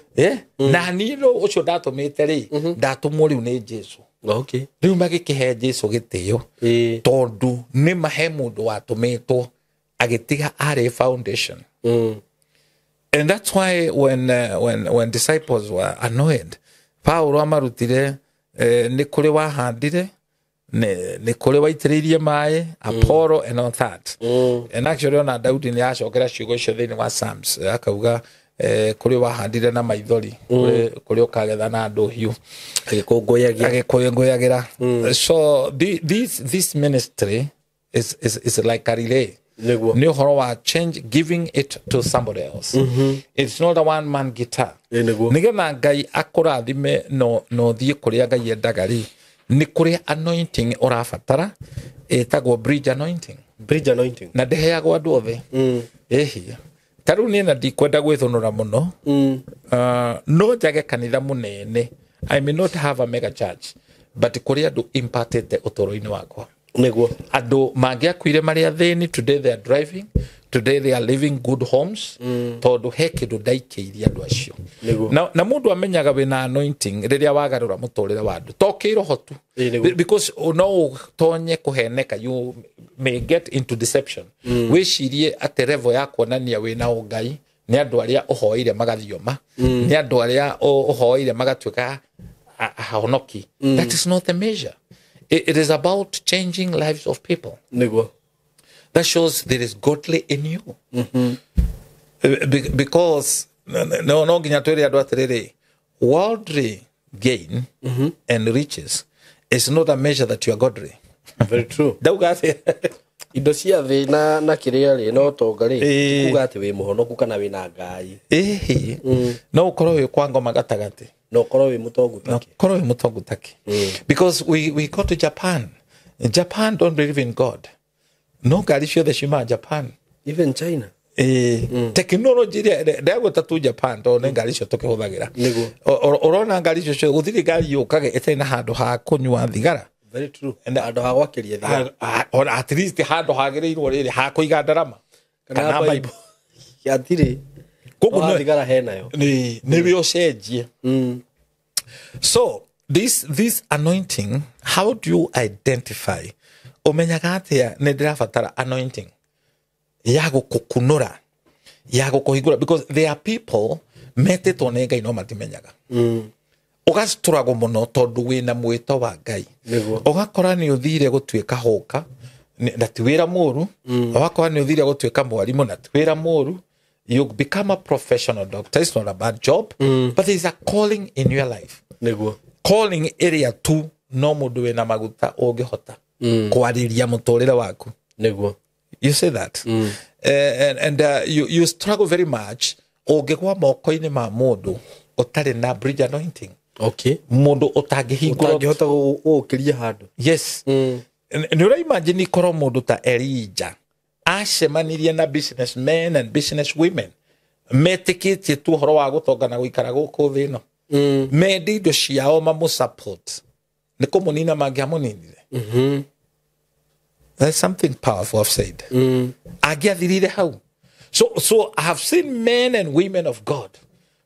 na niĩ ũcio ndatũmĩte rĩ ndatũmwo rĩu nĩ Jesũ. Rĩu magĩkĩhe Jesũ gĩtĩo tondũ nĩ mahe mũndũ watũmĩtwo agĩtiga arĩ foundation. And that's why when disciples were annoyed Paulo amarutire nĩ kũrĩ wahandire nĩ kũrĩ waitĩrĩirie maĩ Apollo and all that. And actually ona Daudi nĩ acokera ciugo icio thĩinĩ wa Psalms akauga kũrĩ wahandire na maithori kũrĩ ũkagetha na ndũhiũ agĩkũngũyagĩra. So this ministry is like a relay. Nĩ ũhoro wa change, giving it to somebody else. It's not a one man guitar. Nĩgetha Ngai akũrathime no thiĩ kũrĩa Ngai endaga rĩ nĩ kũrĩa anointing ũrabatara ĩtagwo bridge anointing. Na ndĩheagwo andũ othe. Ta rĩu niĩ na ndikwenda gwĩthũnũra mũno no njage kanitha mũnene. I may not have a mega church but kũrĩa andũ impactete ũtũũro-inĩ wakwa. Andũ mangĩakuire marĩ athĩni today they are driving, today they are living good homes tondũ he kĩndũ ndaikĩirie andũ acio. Na mũndũ amenyaga wĩna anointing rĩrĩa wagarũra mũtũũrĩre wa andũ to kĩroho tu because no ũtonye kũheneka you may get into deception. Wĩcirie atĩ level ya kuonania wĩna ũngai nĩ andũ arĩa ũhoeire magathioma nĩ andũ arĩa ũhoeire magatuĩka ahonoki. That is not the measure. It is about changing lives of people. That shows there is godly in you. Because no nginya twĩre andũ atĩrĩrĩ worldly gain and riches is not a measure that you are godly. Very true. Dauga indo cia thĩ na kĩrĩa rĩ no tonga rĩ kuga atĩ wĩ mũhonoku kana wĩna ngai no ũkorwo wĩ kwa ngoma gatagati no ũkorwo wĩ mũtongu taki because we go to Japan don't believe in God no ngari ciothe ciuma Japan even China technology ndagweta tu Japan to ne ngari cio tukihuthagira urona ngari cio guthiri ngari yukage ĩtarĩ na handũ ha kunyua thigara. Very true. And handũ ha gwakiria thigara or at least handũ hagĩrĩirwo rĩrĩ ha kũiga ndarama kana Bible yatire koguo thigara henayo nĩ ũcenjie. So this anointing, how do you identify? Umenyaga atĩa nĩ ndĩrabatara anointing ya gũkũkunũra ya gũkũhingũra, because there are people metĩtwo nĩ Ngai no matimenyaga. Ugastruggle muno tondu wina mwito wa Ngai. Ugakora ni uthire gutuika hoka na tiwira muru, ugakora ni uthire gutuika mwarimu na tiwira muru. You become a professional doctor. It's not a bad job, but there's a calling in your life. Calling area tu no mundu wina maguta ungihota kwariria muturire waku. You say that. And you struggle very much ungigwa moko-ini ma mundu utari na bridge anointing. Okay. Mundu utangihingura ukiria handu. Yes. Ni ura imagine ikoro mundu ta Elijah acemanirie na businessmen and business women metikitie tu horo wa gutongana guikara guku thi no mendi indo ciao mamu support ni kumunina mangiamuninire. That's something powerful I've said. Agiathirire hau. So I have seen men and women of God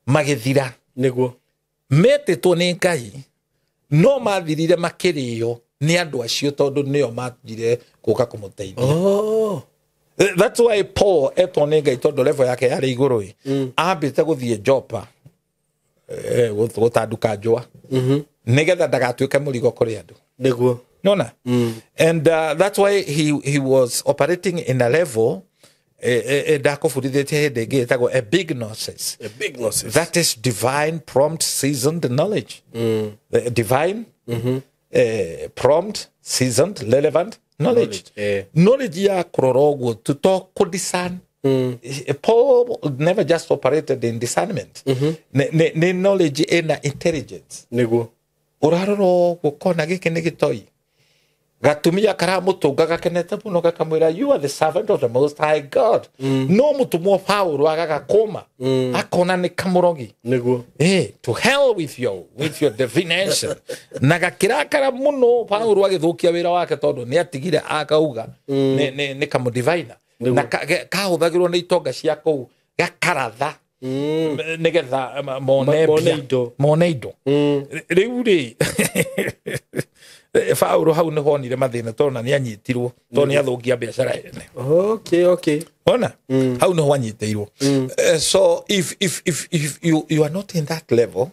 magithira niguo metetwo nĩ Ngai no mathirire makĩrĩo nĩ andũ acio tondũ nĩo mathire gũka kũmũteithia. That's why Paul etwo nĩ Ngai tondũ level yake yarĩ igũrũ ambĩte gũthiĩ Jopa gũtanduka njũa nĩgetha ndagatuĩke mũrigo kũrĩ andũ niguo nona. And that's why he was operating in a level a big gnosis. That is divine, prompt, seasoned knowledge. Divine, prompt, seasoned, relevant knowledge. Knowledge ya kurorogo to talk could discern. Paul never just operated in discernment. Ne knowledge ena intelligence. Nego. Uraroro gukona giki ni gitoi. Gatumia karamutunga gakenete muno gakamwira you are the servant of the most high God. No mutumo Paulo agagakoma akona ni kamurogi niguo to hell with your divination. Na gakirakara muno Paulo agithukia wira wake tondu ni atigire akauga ni kamu diviner na kahuthagirwo ni itonga cia kou gakaratha nigetha moneido riu ri Paulo hau ni honire mathina tona ni anyitirwo to ni athukia biashara ene. Okay ona hau ni wanyitirwo. So if you are not in that level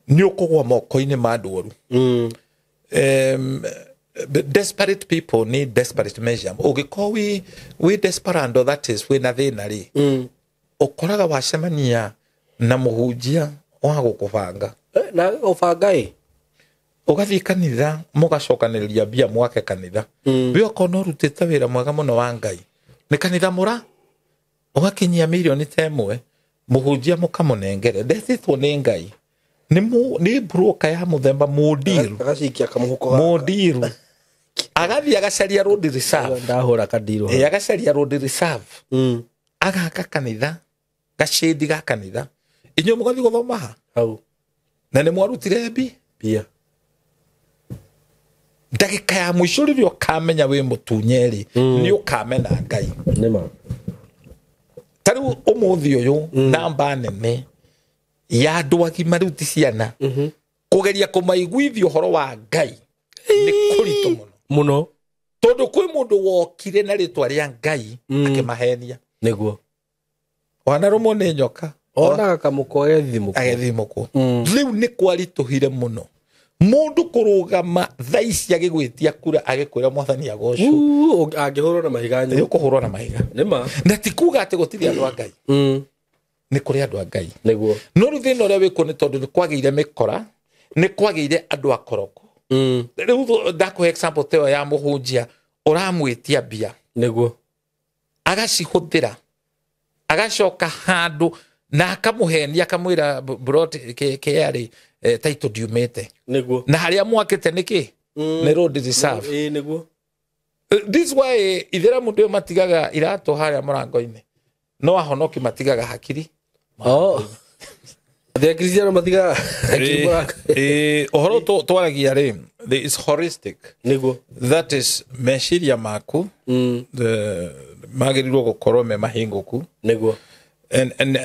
ni ukugwa moko-ini ma andu oru. Desperate people need desperate measure. Ugiko we desperando, that is we na thina ri ukoraga wacemania na muhunjia wa gukubanga na ubanga ugathii kanitha mugacokaniriria bia mwake kanitha bio kono rutite wira mwega muno wa Ngai ni kanitha mura ugakinyia milioni temwe muhunjia mukamunengere ndethitwo ni Ngai ni broker ya muthemba mudiru agacikia kamuhuko mudiru agathii agacaria road reserve ndahura kadiru agacaria road reserve agaka kanitha gacindi ga kanitha inyo mugathi guthoma ha hau na ni mwarutire bia ndagika ya mwisho rĩrĩa ukamenya we mutunyeri ni ukamena Ngai nima tariu umuthi uyu namba nene ya andu agima riu ti ciana kugeria kumaiguithia uhoro wa Ngai ni kurito muno tondu kwi mundu wokire na ritwa ria Ngai akimahenia niguo wanarumo ni nyoka ona kamuko agethimukwo riu ni kwarituhire muno mundu kurugama thaici agigwitia kura agikwira mwathani agocu angihurwo na mahiga nyu kuhurwo na mahiga nima na tikuga ati gutiri andu a Ngai ni kuri andu a Ngai niguo no ruthina uria wiko ni tondu ni kwagire mikora nĩ kwagĩire andũ akoroko rĩu ndakuhe example teo ya mũhunjia ũramwĩtia mbia nĩguo agacihũthĩra agacoka handũ na akamũhenia akamwĩra brought kĩarĩ title diumĩte nĩguo na harĩa mwakĩte nĩkĩ nĩ road reserve nĩguo this way ithera mũndũ matigaga iratũ harĩa mũrango-inĩ no ahonoki matigaga hakiri the Christian matigaga ohoro twaragia rĩ there is holistic nĩguo that is meciria maku magĩrĩirwo gũkorwo me mahingũku nĩguo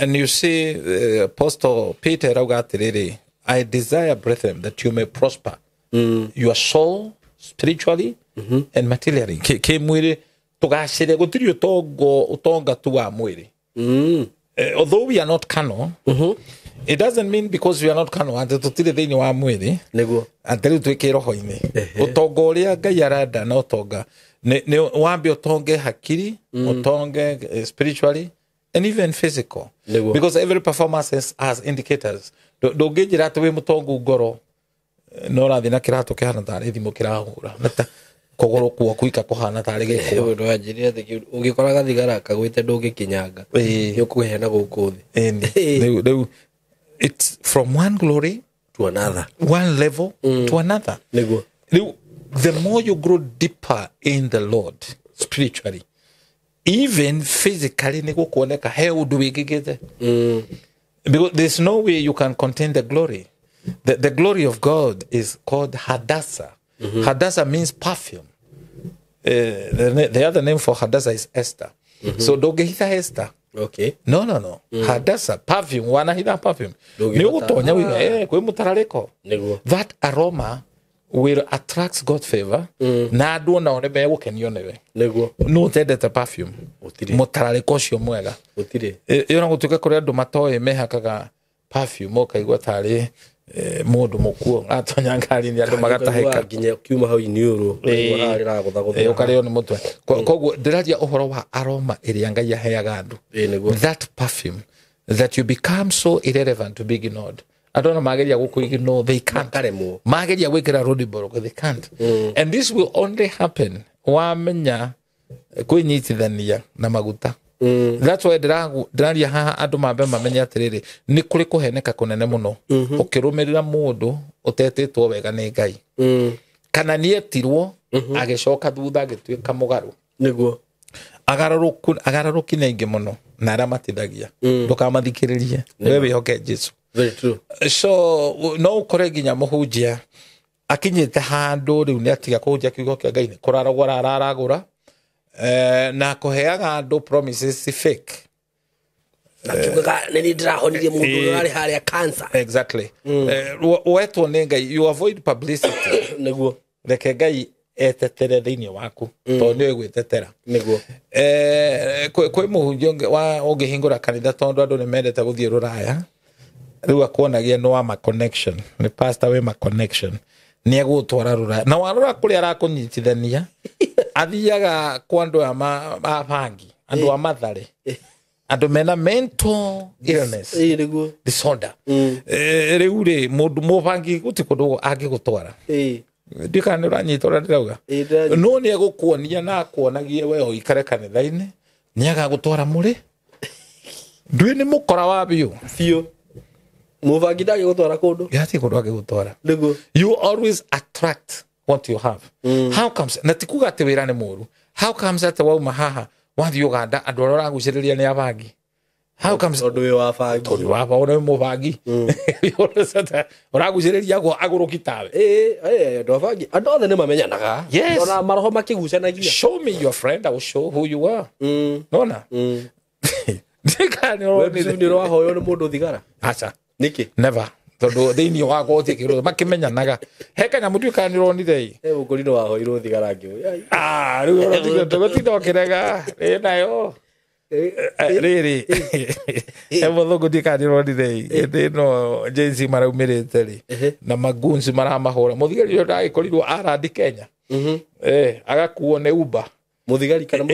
and you see Apostle Peter auga atĩrĩrĩ I desire brethren that you may prosper your soul spiritually and materially kĩmwĩrĩ tũgacĩre gũtirĩ ũtonga tu wa mwĩrĩ although we are not carnal it doesn't mean because we are not carnal and tutire thĩinĩ wa mwĩrĩ nĩguo atĩrĩu twĩke roho-inĩ ũtonga ũrĩa Ngai arenda na ũtonga nĩ wambe ũtonge hakiri ũtonge spiritually and even physical because every performance has indicators ndũngĩnjĩra atĩ wĩ mũtongu ngoro no ũrathiĩ na kĩratũ kĩhana tarĩ thimũ kĩrahũra kũgũrũ kuoku ikakũhana tarĩ gĩkũa ũndũ wanjĩrĩra atĩ ũngĩkora gathigara kagwĩte ndũngĩkinyanga nĩ ũkũheana gũkũ thĩ rĩu it's from one glory to another one level to another nĩguo rĩu the more you grow deeper in the Lord spiritually even physically nĩ gũkuoneka he ũndũ wĩkĩkĩte because there's no way you can contain the glory the glory of God is called Hadassah. Hadassah means perfume. The other name for Hadassah is Esther. So ndũngĩhitha Esther. Okay. No. Hadassah, perfume, wanahitha perfume. Nĩ ũgũtonya wĩga kwĩ mũtararĩko. That aroma will attract God's favor. Na andũ onao nĩ megũkenio nĩwe. No ũtendete perfume. Mũtararĩko ũcio mwega. Yona gũtuĩka kũrĩ andũ matoĩ mehakaga perfume ũkaigua tarĩ mũndũ mũkuo atonya ngari-inĩ andũ magatahĩka nginya kiuma hau iniũrũ harĩra gũthagũthĩra ũkarĩo nĩ mũtwe koguo ndĩraria ũhoro wa aroma ĩrĩa Ngai aheaga andũ that perfume that you become so irrelevant to be ignored andũ no mageria gũkũignore they can't mageria gwĩkĩra roadblock they can't and this will only happen wamenya kwĩnyitithania na maguta that's why ndĩraria haha andũ mambe mamenye atĩrĩrĩ nĩ kũrĩ kũheneka kũnene mũno ũkĩrũmĩrĩra mũndũ ũtetĩtwo wega nĩ Ngai kana nĩetirwo agĩcoka thutha agĩtuĩka mũgarũ nĩguo agarũrũki na ingĩ mũno na arĩa matithagia ndũkamathikĩrĩrie we wĩhoke Jesũ very true so no ũkore nginya mũhunjia akinyĩte handũ rĩu nĩ atiga kũhunjia kiugo kĩa Ngai kũraragũra araragũra na kũheaga andũ promises si fake akiugaga nĩ ndĩrahonirie mũndũ ũrĩa arĩ harĩa cancer exactly wetwo nĩ Ngai you avoid publicity nĩguo reke Ngai etetere thĩinĩ waku tondũ nĩ gwĩtetera nĩguo kwĩ mũhunjia ũngĩhingũra kanitha tondũ andũ nĩ mendete gũthiĩ rũraya rĩu akuonagia nĩ wa ma connection nĩ pastor wĩ ma connection nĩ egũtwara rũraya na warora kũrĩa arakũnyitithania athiaga kwa andũ a bangi andũ a matharĩ andũ mena mental illness disorder rĩu rĩ mũndũ mũbangi gũti kũndũ angĩgũtwara ndika nĩ ũranyita ũrĩa ndĩrauga no nĩ egũkuonia na akuonagie we ũikare kanitha-inĩ nĩ agagũtwara mũrĩ ndũĩ nĩ mũkora wa biũ mũbangi ndagĩgũtwara kũndũ gati kũndũ angĩgũtwara you always attract what you have how comes na tikuga atĩ wĩra nĩ mũru how comes atĩ wauma haha wathiĩ Uganda andũ arĩa ũragucĩrĩria nĩ abangi how comes ũndũ wĩ wa bangi ũndũ wa mũbangi ũragucĩrĩria agũrũki tawe andũ a bangi andũ othe nĩ mamenyanaga ona maroho makĩgucanagia show me your friend I will show who you are nona nĩ wahoywo nĩ mũndũ thigara acha nĩkĩ never tondũ thĩinĩ wa goti kĩrũrũ makĩmenyanaga he kanyamũ nduĩka nĩ ronire ũkũri nĩ wahoirwo thigara ngĩ rĩu tũgũtinda ũkĩrega nayo rĩrĩ mũthũngũ nduĩka nĩ ronire hĩndĩ ĩno jensi maraumĩrĩte rĩ na magunzi maramahũra mũthigari ũcio ndagĩkorirwo arandi Kenya agakuo nĩ Uber mũthigari kana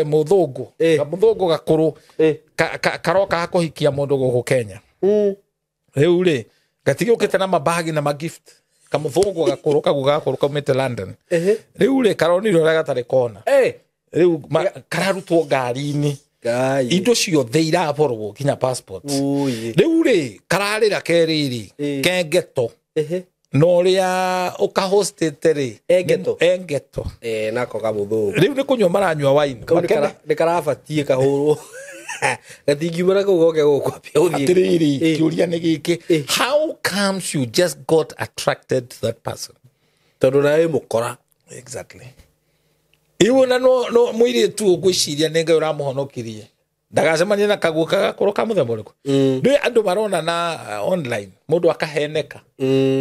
mũthũngũ gakũrũ karoka hakũhikia mũndũ gũkũ Kenya rĩu rĩ gatigä å kä te na mabagi na magift kamuthungu gakå kaumite London riu ri karonire uria gatarä kona riu kararutwo ngari-inĩ indo ciothe iraborwo kinya passport riu ri kararä ra kerä kengeto no ria ukahostete ri engeto nako kamuthungu riu ni kunywa maranywa wine ni karabatie kahurwo gatingiumana kau goke gũkwambia ũthiĩ atiriri kiuria nĩ gĩkĩ how comes you just got attracted to that person tondũ nawe mũkora exactly iwe na no mũirĩtu ũgwĩciria nĩ Ngai ũramũhonokirie ndagacemanie na kaguo kagakorwo ka mũthemba ũrĩkũ ndĩ andũ marona na online mũndũ akaheneka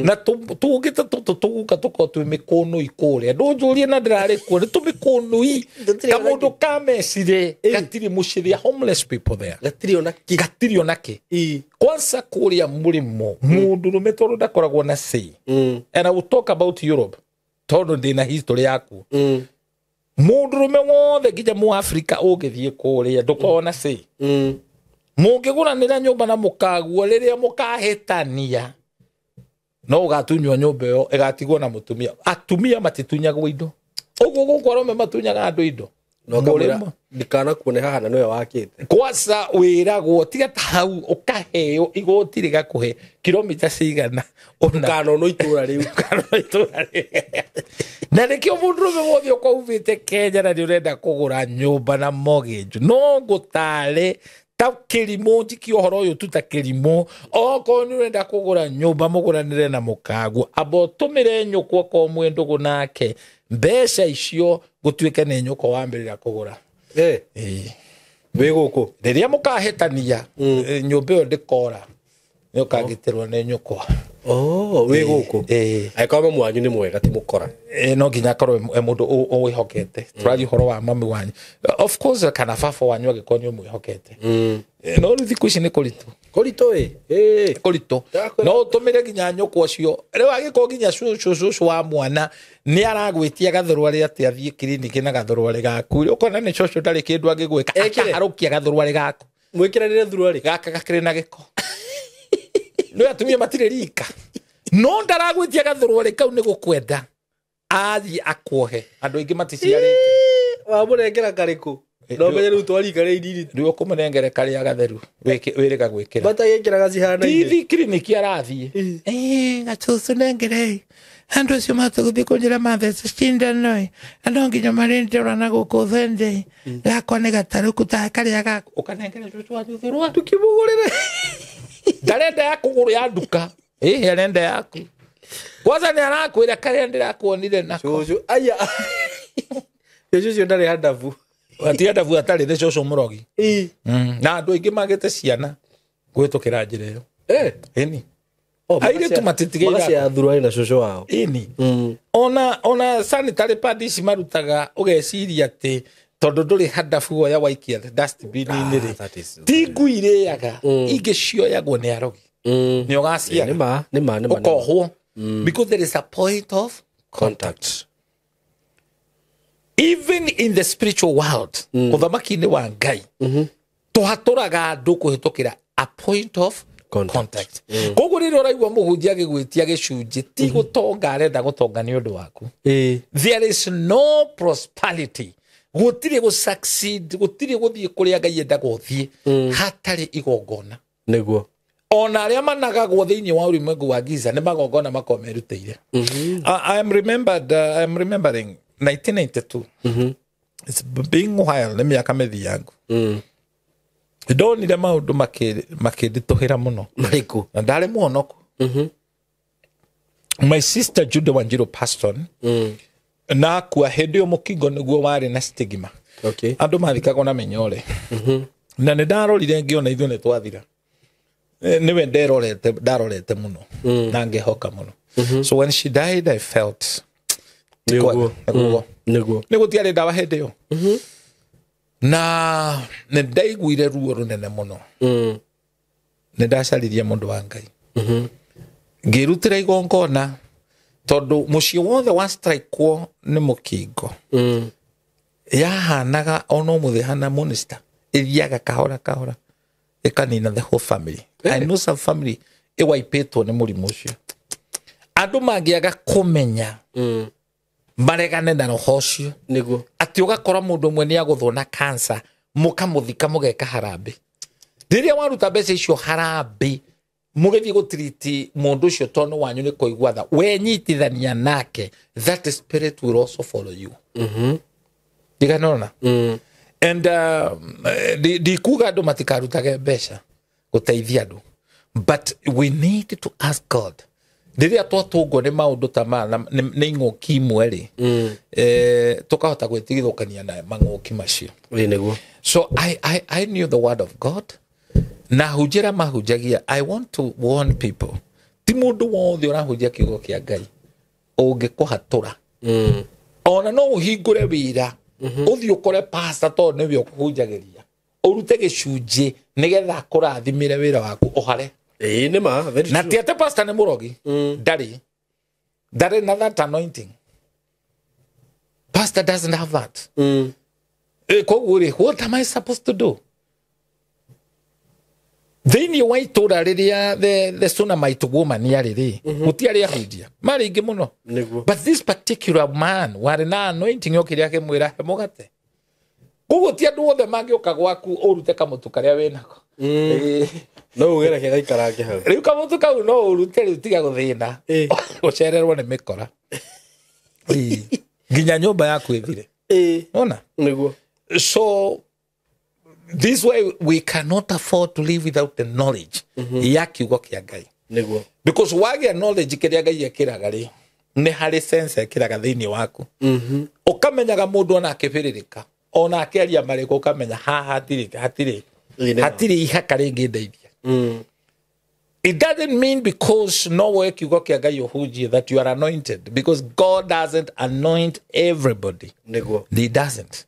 na tũngĩte tũguka tũkorwo twĩ mĩkũnũi kũrĩa ndũnjũrie na ndĩrarĩ kuo nĩ tũmĩkũnũi kamũndũ ka mecirĩ gatirĩ mũcirĩ homeless people there gatirĩ onakĩ kwanza kũrĩa mũrĩmo mũndũrũme tondũ ndakoragwo na say and I will talk about Europe tondũ ndĩna history yaku mũndũrũme wothe nginya mũafrika ũngĩthiĩ kũrĩa ndũkona say mũngĩgũranĩra nyũmba na mũkaguo rĩrĩa mũkahĩtania no ũgatunywo nyũmba ĩyo ĩgatigwo na mũtumia atumia matitunyagwo indo ũguo gũkũ arũme matunyaga andũ indo ndikanakuone haha na nĩwe wakĩte kwanza wĩragwo tiga ta hau ũkaheo igoti rĩgakũhe kilomita cigana ũkanonwo itũra rĩu na nĩkĩo mũndũrũme wothe ũkaumĩte Kenya na nĩũrenda kũgũra nyũmba na mortgage no ngũtare ta kĩrimũ njiki ũhoro ũyũ tu ta kĩrimũ okorwo nĩũrenda kũgũra nyũmba mũgũranĩre na mũkaguo amba ũtũmĩre nyũkwa okorwo mwĩ ndũgũ nake mbeca icio gũtuĩke nĩ nyũkwa wambĩrĩra kũgũra wĩ gũkũ rĩrĩa mũkahĩtania nyũmba ĩyo ndĩkora nĩ ũkagitĩrwo nĩ nyũkwa wĩ gũkũ angĩkorwo mamu wanyu nĩ mwega ti mũkora no nginya akorwo mũndũ ũwĩhokete tũrathi ũhoro wa mami wanyu of course kana baba wanyu angĩkorwo nĩ ũmwĩhokete no rĩu thikũ ici nĩ kũritũ kũritũ no ũtũmĩre nginya nyũkwa ũcio rĩu angĩkorwo nginya cũcũ wa mwana nĩ aragwĩtia gathũrwarĩ atĩ athiĩ kiriniki na gathũrwarĩ gaku ũkona nĩ cũcũ ndarĩ kĩndũ angĩgwĩka akaharũkia gathũrwarĩ gaku mwĩkĩranĩre thũrwarĩ gaka gakĩrĩ na gĩko no atumia matirĩ rika no ndaragwĩtia gathũrwarĩ kau nĩ gũkwenda athiĩ akuohe andũ aingĩ maticiarĩte wamũnengera karĩkũ no menye rĩu twarika rĩ inini rĩu ũkũmũnengere karĩa gatheru wĩrĩga gwĩkĩra matagĩkĩraga cihana-inĩ tithi kiriniki arathiĩ gacũcũ nengere andũ acio matũgũthiĩ kũnjĩra mathece cindano na no nginya marĩndĩrora na gũkũ thende gakwa nĩ gatarũku ta karĩa gaku ũkanengere cũcũ wanyu thũrwa tukĩmũgũrĩre ndarenda ya kũgũrũ ya nduka arenda yaku kwanza nĩ arakwĩra karĩa ndĩrakuonire nako cũcũ aya cũcũ ndarĩ handabu atiendabu atarĩ nĩ cũcũ mũrogi na andũ aingĩ magĩte ciana gwĩtũkĩra njĩra ĩyo ĩni airĩtu matitigaga thurwarĩ na cũcũ wao ĩni ona sanitary pads marutaga ũgeciria atĩ tondũ ndũrĩ handabu oya waikia dustbin-inĩ rĩ ti ngui irĩaga ingĩ cioyagwo nĩ arogi nĩ ũgaciara ũkohwo because there is a point of contact. Even in the spiritual world, ũthamaki-inĩ wa Ngai tũhatũraga andũ kũhĩtũkĩra a point of contact. Koguo rĩrĩa ũraigua mũhunjia agĩgwĩtia gĩcunjĩ ti gũtonga arenda gũtonga nĩ ũndũ waku. There is no prosperity. Gũtirĩ gũsucceed, gũtirĩ gũthiĩ kũrĩa Ngai endaga ũthiĩ hatarĩ igongona. Nĩguo ona arĩa managagwo thĩinĩ wa ũrimwengu wa giza nĩ magongona makomerutĩire. I am remembering 1992. It's being a while nĩ mĩaka mĩthia yangu. Ndonire maũndũ makĩnditũhĩra mũno. Marĩkũ? Na ndarĩ muonoku. My sister Jude Wanjiru Paston na akua hĩndĩ ĩyo mũkingo nĩguo warĩ na stigma. Andũ mathikagwo na mĩnyore. Na nĩ ndarorire ngĩona ithuĩ nĩ twathira. Niwe ndarorete mũno na ngĩhoka mũno. So when she died I felt nĩguo tiarĩ ndawa hĩndĩ ĩyo na nĩ ndaiguire ruo rũnene mũno. Nĩ ndacaririe mũndũ wa Ngai ngĩrutĩra igongona tondũ mũciĩ wothe wa strikewo nĩ mũkingo yahanaga ona ũmũthĩ hana minister ĩthiaga kahora kahora ikanina the whole family. I know some family iwaipetwo ni murimu ucio andu mangiaga kumenya maregane na roho ucio niguo ati ugakora mundu mwe ni aguthwo na cancer mukamuthika mugeka harambe riria waruta mbeca icio harambe mugethi gutriti mundu ucio tono wanyu ni kuigwa tha we nyitithania nake that spirit will also follow you diganona and di kuga andu matikarutage mbeca guteithia andu but we need to ask God riria twatungwo ni maundu ta mana ni ing'oki imwe ri tukahota gwitigithukania na mang'oki macio niguo so I knew the word of God na hujira mahunjagia. I want to warn people ti mundu wothe urahunjia kiugo kia Ngai ungikuhatura ona no uhingure wira uthi ukore pastor to ni we ukuhunjagiria urute gicunji nigetha akurathimire wira waku uhare ni ma very true na tiate pastor ni murogi ndari na that anointing. Pastor doesn't have that. What am I supposed to do? Then you wait to the Sunamite woman yariri. Mutiari ahunjia. Mari ingi muno. But this particular man wari na anointing yokiria ke mwira he mugate. Kugo ti andu othe mangioka gwaku urute kamutu karia wenako. No ugera ke gaikarange hau. Riu kamutu kau no urute riu tiga guthina. Ucererwo ni mikora. Ginya nyumba yaku ithire. Ona? Niguo. So this way we cannot afford to live without the knowledge ya kiugo kia Ngai. Niguo. Because wagia knowledge kiria Ngai ekiraga ri ni hari sense ekiraga thiini waku. Ukamenyaga mundu ona akibiririka ona akeria mariko ukamenya hatiri ihaka ringi ndeithia. It doesn't mean because no way kiugo kia Ngai uhunjie that you are anointed, because God doesn't anoint everybody. Niguo. He doesn't.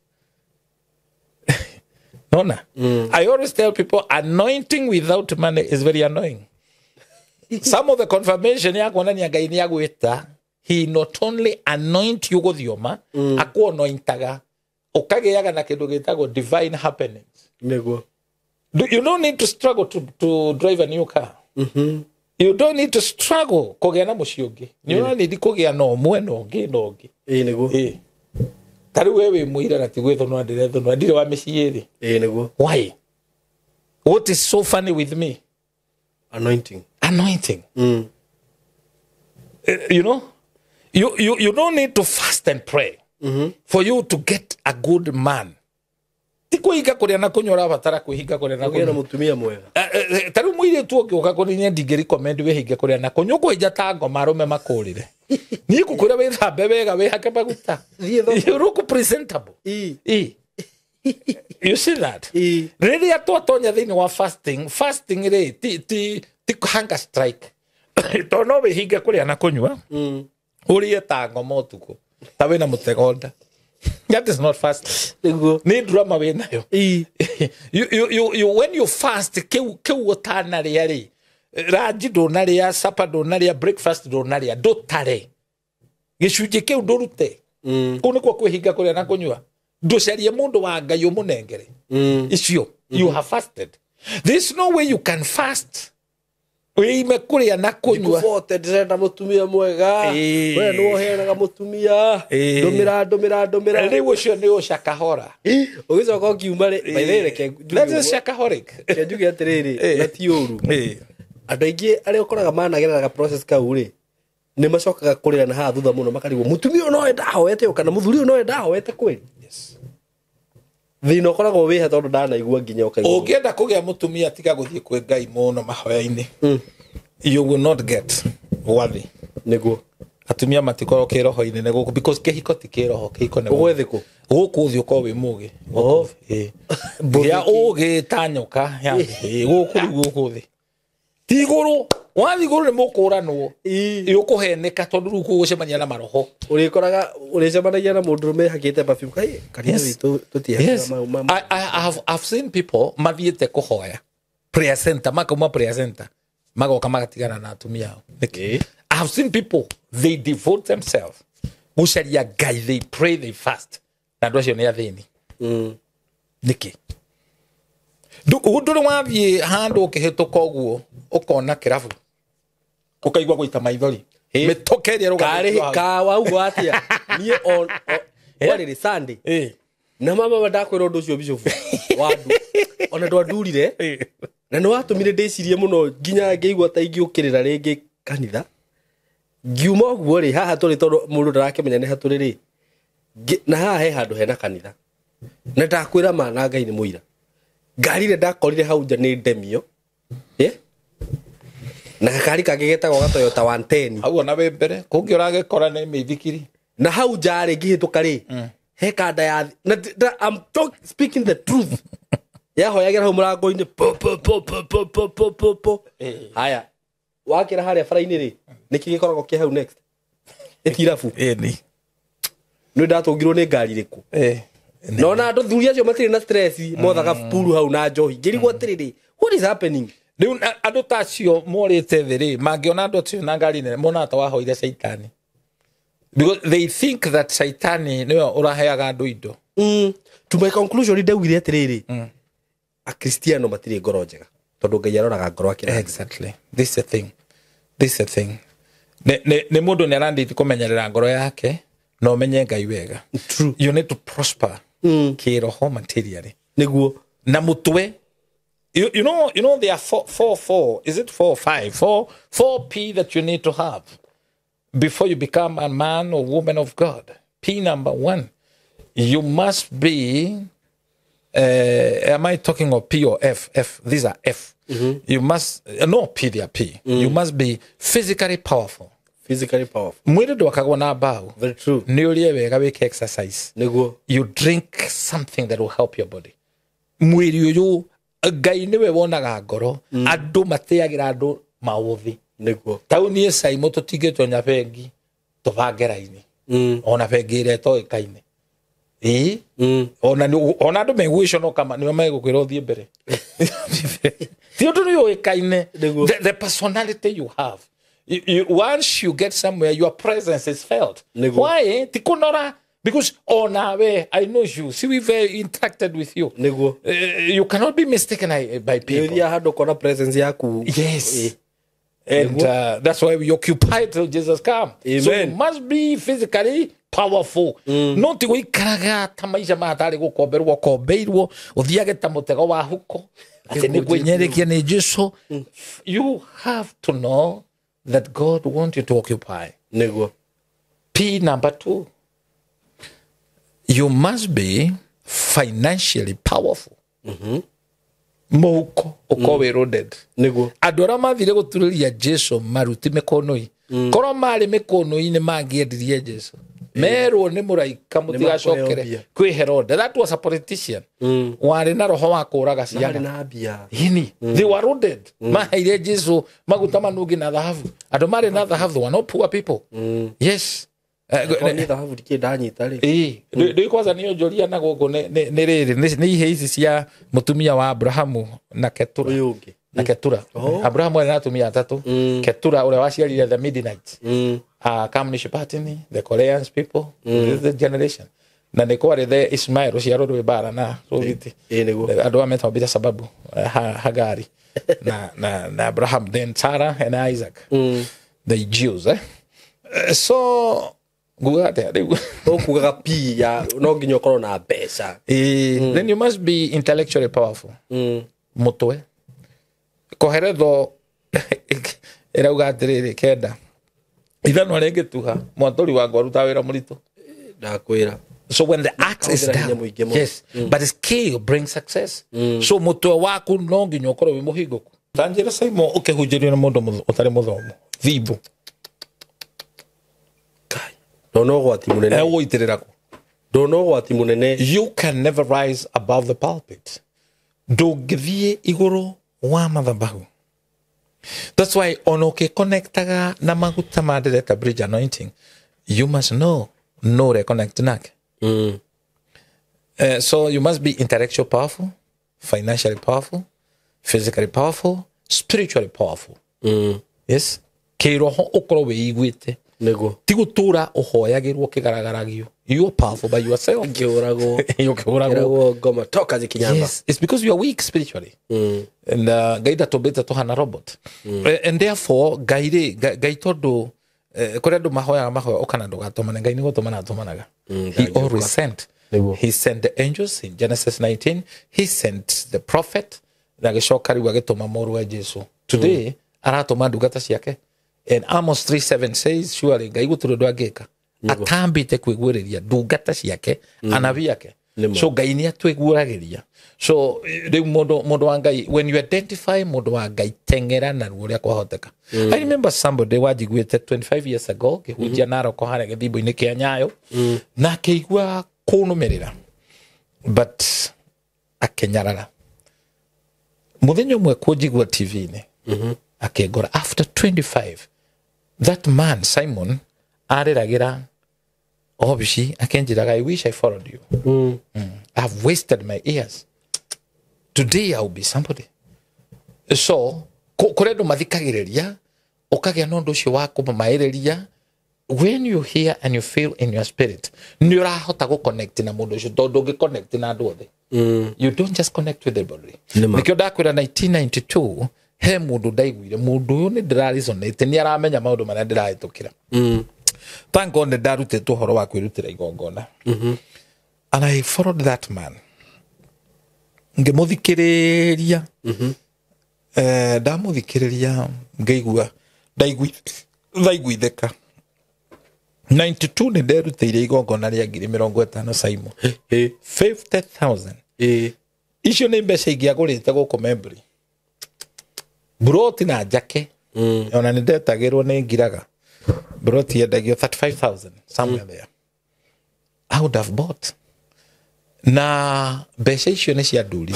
No. I always tell people anointing without money is very annoying. Some of the confirmation yako nani Ngai ni agwita, he not only anoint you guthioma, aku anointaga ukageaga na kindu gitagwo divine happenings. Niguo. You don't need to struggle to drive a new car. You don't need to struggle kugea na muci ungi. You don't need kugea no mwe no ngi. Niguo. Taru wewe muira na tigwetho ndire wa miciiri. Niguo. Why? What is so funny with me? Anointing. You know, you don't need to fast and pray for you to get a good man. Tikuiga kuria na kunyora batara kuhiga kuria na kunyora mutumia mwega. Taru muire tu ukioka kuria ndingi recommend we higa kuria na kunyoko ija tango marume makurire. Ni kukuria we thambe wega we hake baguta. You look presentable. You see that? Really atonya thini wa fasting re ti hunger strike. Tono we higa kuria na kunywa. Urie tango motuko. Tawe na mutegonda. That is not fast. Need drama we nayo. You when you fast, ke utana riari. Raji donaria, supper donaria, breakfast donaria, dotare. Gicunji ke ndurute. Kuni kwa kwihinga kuria na kunywa. Nducarie mundu wa Ngai umunengere. Icio you have fasted. There's no way you can fast. Weime kuria na kunywa. Kufote ndenda mutumia mwega. We no henaga mutumia. Domira. Riu ucio ni ucakahora. Ugicoka ukiuma ri maithire ke. That's a shakaholic. Ke njuge atiriri na ti uru. Andu aingi ari ukoraga managereraga process kau ri ni macokaga kurira na ha thutha muno makarigwo mutumia no enda hoete kana muthuri no enda hoete kweli. Yes. Thina ukoragwo wiha tondu ndanaigua nginya ukaigua. Ungienda kugia mutumia tiga guthie kwe Ngai muno mahoya-ini. You will not get worthy. Niguo. Atumia matikoro kiroho-ini ne guku because kehiko ti kiroho kehiko ne. Ugwethiku. Guku uthi uko wi mugi. Ya ugi tanyoka ya guku uthi. Tiguru wathiguru ni mukuranwo ikuheneka tondu ru kugucemania na maroho urikoraga uricemanagia na mundu me hakite perfume kai kanitha witu tutiaga I've seen people mathiete kuhoya prayer center makoma prayer center magoka magatigana na atumia ao. I've seen people they devote themselves mucaria Ngai, they pray, they fast na ndu acio ni athini niki nduri wathie handu ukihituka uguo ukona kirabu ukaigwa goita maithori mitokeria kari ka waugo atia nie on wari ni Sunday na mama ndakwira undu ucio bishop wandu ona ndwandurire na no watumire ndicirie muno nginya ngeigwa ta ingiukirira ringi kanitha ngiuma uguo ri haha turi tondu mundu ndarakimenya ni haturi ri na haha he handu hena kanitha na ndakwira ma na Ngai ni muira ngari ire ndakorire hau nja ni ndemio na gakari kagegetagwo ga Toyota 110 hau ona we mbere kungi uragekora ni mithikiri na hau nja ri ngihituka ri he kanda ya I'm speaking the truth yahoyagira hau murango-ini po haya wakira haria bara-ini ri niki gikoragwo ki hau next etirabu ni ndatungirwo ni ngari riku no na andu thuri acio matire na stress mothaga puru hau na njohi ngirigwo atiriri what is happening riu andu tacio morite thiri mangiona andu acio na ngari nene mona ta wahoire Saitani because they think that Saitani niwe uraheaga andu indo to my conclusion ndewire atiriri a Cristiano matire ngoro njega tondu Ngai aroraga ngoro akira exactly this is the thing ne mundu ne aranditi kumenyerera ngoro yake no menye Ngai wega true you need to prosper kiroho materially niguo na mutwe you know there are four is it 4 or 5 4 P that you need to have before you become a man or woman of God. P number 1, you must be am I talking of P or F? These are F. You must no P, they are P. You must be physically powerful. Mwiri ndwakagwo na mbao. Very true. Ni urie wega wike exercise. Niguo. You drink something that will help your body. Mwiri uyu Ngai niwe wonaga ngoro andu mateagira andu mauthi. Niguo. Tauni SYMO tutigitwo nya bengi tubangera-ini. Ona bengi ire toikaine. Ona andu megwisho no kama niwe megukwira uthie mbere. Ti undu ni oikaine. The personality you have. Once you get somewhere, your presence is felt. Why? Tikunora. Because I know you. See, we've interacted with you. You cannot be mistaken by people. Presence Yaku. Yes. And that's why we occupy till Jesus comes. So you must be physically powerful. No ti wikaraga tamaisha matari gukomberwo kombeirwo uthiage ta mutego wa huko ati ni gwenyerekia ni Jesu. You have to know that God wants you to occupy. P number 2. You must be financially powerful. Moko ukowe roaded. Adora mathire guturiria Jesu maruti mekonoi. Koro mari mekonoi ni mangiendirie Jesu. Mero ni muraika mutigacokere kwi Herod. That was a politician. Wari na roho wa kuraga ciana. Hini. They were roaded. Mahaire Jesu maguta manugi na dhahabu. Ado mari na dhahabu were not poor people. Yes. Ndio kwanza niyo joria na gogo ni riri ni ihe ici cia mutumia wa Abrahamu na Ketura Abrahamu era atumia atatu Ketura ule waciarire the Midianites communist party the Koreans people this is the generation na ni kware the Ismail uciaro rwe bara na so viti ando ametobita sababu Hagari na Abraham then Sarah and Isaac the Jews so then you must be intellectually powerful. Mutwe koheretho erauga atiriri kenda ithano rengetuha mwatori wa ngwaru tawira murito ndakwira. So when the axe is down, yes, but the skill brings success. So mutwe waku no nginya ukorwo wi muhinguku. Tanjira SYMO ukihunjirio na mundu utari muthomu thibu you can never rise above the pulpit. Ndungithie iguru wa mathabahu. That's why onoke connectaga na maguta ma direct bridge anointing. You must know reconnect nake. So you must be intellectually powerful, financially powerful, physically powerful, spiritually powerful. Yes. Kiroho ukoro we igwite. Tigutura uhoyagirwo kigaragaragio You are powerful by yourself. Ngoma toka zikinyamba. Yes, it's because you are weak spiritually. And gaida tobeta to hana robot. And therefore gai todo kore do mahoya okana do gatomana gai ni gotomana atomanaga. He always sent. He sent the angels in Genesis 19. He sent the prophet. Nageshokari wagetoma moru wa Jesu. Today aratoma dugata siake. And Amos 3:7 says surely gai guturo do ageka. Atambite kwigwereria ndungata ciake anabi yake so Ngai ni atwiguragiria so riu mondo wa Ngai when you identify mondo wa Ngai tengera na ruria kwahoteka. I remember somebody wajiguite 25 years ago kihujia Naroko hare githibo-ini kia Nyayo na keigua kunumirira but akenyarara muthenya umwe kujigwa TV-ini akegora after 25 that man Simon ariragira obviously I wish I followed you. I've wasted my years. Today I will be somebody. So koredo mathikagiriria okagia no nducio wako maireria when you hear and you feel in your spirit ni urahota go connect na mundu ucio tondu ngi connect na andu othe. You don't just connect with everybody. Nikio ndakwira 1992 he mundu ndaiguire mundu uyu ni ndiraresonate ni aramenya maundu maria ndirahitukira. Thank God that darute to horo wa kwirutira igongona. And I followed that man. Ngemuthikiriria. Ndamuthikiriria ngaigua ndaiguitheka. 92 ni nderutire igongona ria 50 SYMO. 50,000. Icio ni mbeca ingiagurite guku membri. Broti na jake. Ona ni ndetagirwo ni ngiraga. Brought here that you 35,000 somewhere there. I would have bought. Na besha icio ni cia nduri.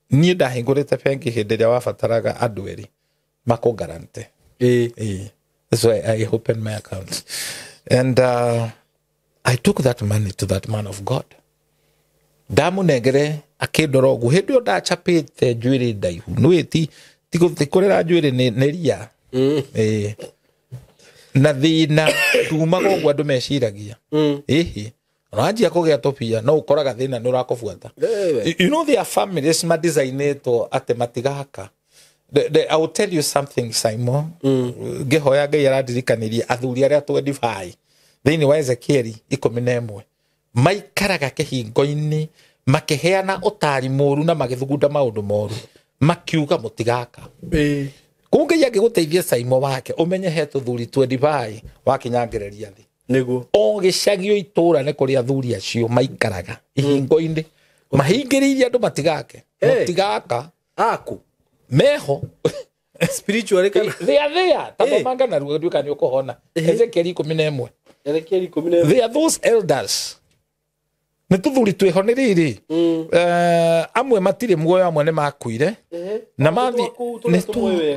Ni ndahingurite bengi hindi ria wafataraga andu eri mako garante. That's why I opened my account. And I took that money to that man of God. Ndamunengere akindorogu hindi o ndachapite njwiri ndaihu. Nwiti tikurera njwiri ni ria. Na thina tumago gwa andu meciragia ranjia kugia topia no ukoraga thina ni urakubuata. You know their families ma designeto ate matigaka. I will tell you something SYMO. Gehoya Ngai aradirikaniria athuri aria 25 thiini wa Ezekieli 11 maikaraga kihingo-ini makiheana utari moru na magithugunda maundu moru makiuga mutigaka. Kunge yake guteithia SYMO wake umenye he tuthuri 25 wakinyangereria thi niguo o gicagio itura ne kuri athuri acio maikaraga ihingo-ini mahingiriria andu matigake mutigaka aku meho spiritually kana they are there tabamanga na ruga duka ni ukohona Ezekieli 11 they are those elders ne tuthuri twihoniriri amwe matire muoyo amwe ne makuire na mathi ne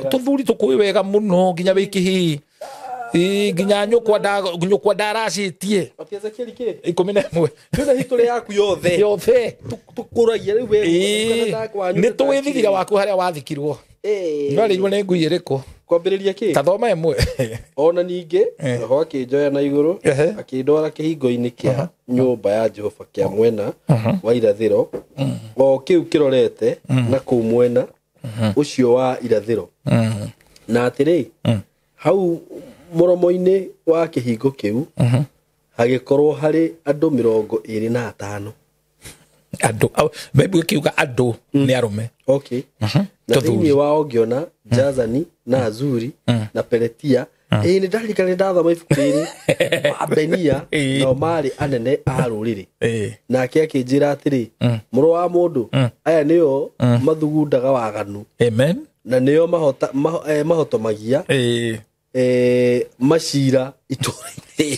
tuthuri tukui wega muno ginya wiki ginya nyukwa ndaracitie Ezekieli ki 11 tuna history yaku yothe tukuragia riu we ne tuwithira waku haria wathikirwo ngarĩirwo nĩ ngui ĩrĩkũ kwambĩrĩria kĩ tathoma ĩmwe ona ningĩ roho akĩnjoya na igũrũ akĩndwara kĩhingo-inĩ kĩa nyũmba ya Jehova kĩa mwena wa irathĩro o kĩu kĩrorete na kũu mwena ũcio wa irathĩro na atĩrĩ hau mũromo-inĩ wa kĩhingo kĩu hagĩkorwo harĩ andũ 25 ado maybe kiuga ado ni arume okay na thini wao ngiona Jazani na Azuri na Peletia ni ndarikana ndathoma ibuku-ini Abenia no mari anene a ruriri nake akinjira atiri muru wa mundu aya niyo mathugundaga waganu amen na niyo mahotomagia mashira itura-ini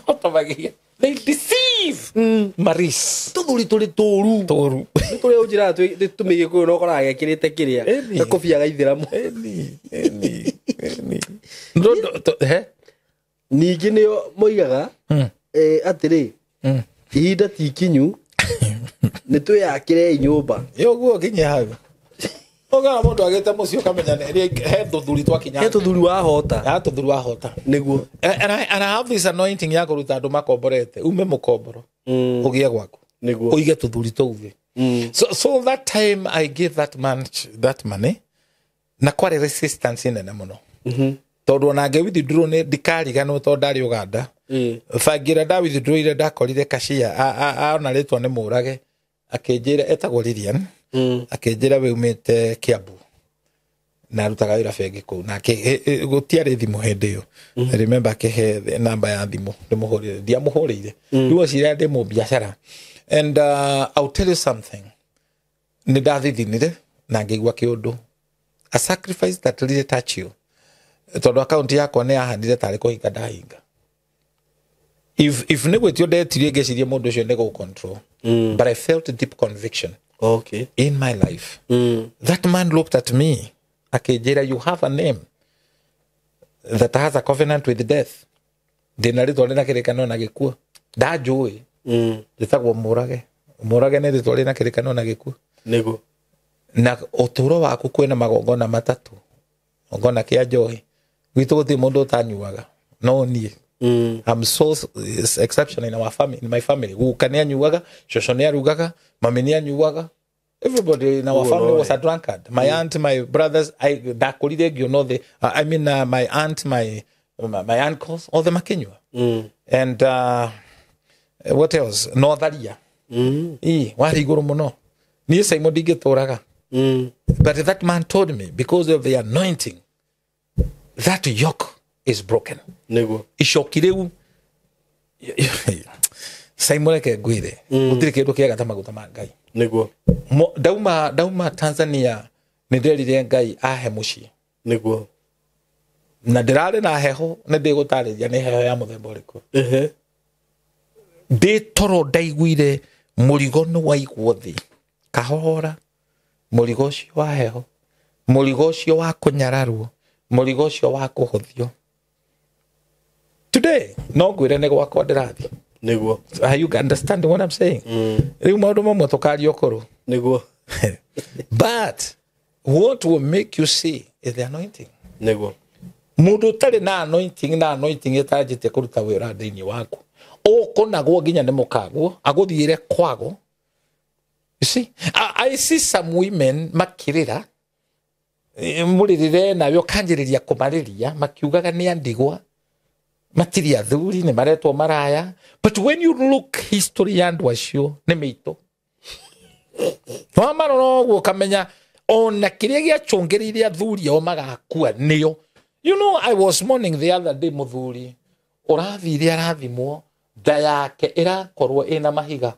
mahotomagia. They deceive. Maris. Tuthuri turi toru. Ni turi ujira tumige ko no kora gekirite kiria. Na kofia gaithiramu. Eni. Ndo he? Ningi niyo moigaga atiri. Ihinda ti kinyu. Ni tuyakire nyumba. Yo guo kinya hau. Oga mundu agete mucio kamenya he tuthuri twakinya. He tuthuri wa hota. Ha tuthuri wa hota. Niguo. And I have this anointing ya kuruta andu makomborete. Ume mukomboro. Ugie gwaku. Niguo. Uige tuthuri tuthi. So that time I gave that man that money. Na kwari resistance nene muno. Tondu ona nge withdraw ne ndikariganwo tondu ndari Uganda. Fangira da withdraw ile ndakorire kashia ona ritwa ni murage akinjira etagwo Lilian akinjira we umite Kiambu na rutaga wira bengi ku na gutiari thimu hindi yo I remember ke namba ya thimu ndimuhurire ndiamuhurire ndiwo cira ndimo biashara and I'll tell you something ni ndathithinire na ngigwa kiundu a sacrifice that really touch you tondu account yakwa ni yahandire tari kuhinga ndahinga if nego tio ndetirie ngecirie mundu ucio nego control but I felt a deep conviction in my life that man looked at me akijira you have a name that has a covenant with death ndina ritwa rina kirikano na gikuo ndajui ritagwo murage ni ritwa rina kirikano na gikuo nego na uturo waku kwena magongona matatu ngona kia njohi gwitu guti mundu utanyuaga no nie I'm so exception in our family, in my family. Ukania nyuaga, shoshonia rugaga, mamenia nyuaga. Everybody in our family was a drunkard. My aunt, my brothers, you know my aunt, my uncles, all the makenyua. And what else? Northaria. Wari guru muno. Ni SYMO digetoraga. But that man told me because of the anointing, that yoke is broken. Nego. Ishokireu SYMO leke gwire. Utiri kindu kiega ta maguta ma Ngai. Nego. Dauma Tanzania ndirire Ngai ahe muci. Nego. Na ndirare na heho ne ndigutariria ni heho ya muthemba uriku. Ndi toro ndaiguire murigo no waigwo thi. Kahora murigo ucio wa heho. Murigo ucio wa kunyararwo. Murigo ucio wa kuhuthio. Today, no gwire ne gwakwa ndirathi. Niguo. Are you understanding what I'm saying? Riu maundu mamwe tukari okoro. Niguo. But what will make you see is the anointing. Niguo. Mundu tari na anointing itajite kuruta wira thini waku. Ukonagwo nginya ne mukagwo, aguthiire kwago. You see? I see some women makirira muririre nayo kanjiriria kumariria makiugaga ni andigwa. Matiri athuri ni maretwo maraya, but when you look history yandu acio ni mito no gwo kamenya ona kiria gia chongeriire athuri o magakua niyo. You know, I was mourning the other day muthuri urathire arathimwo nda yake irakorwo ina mahiga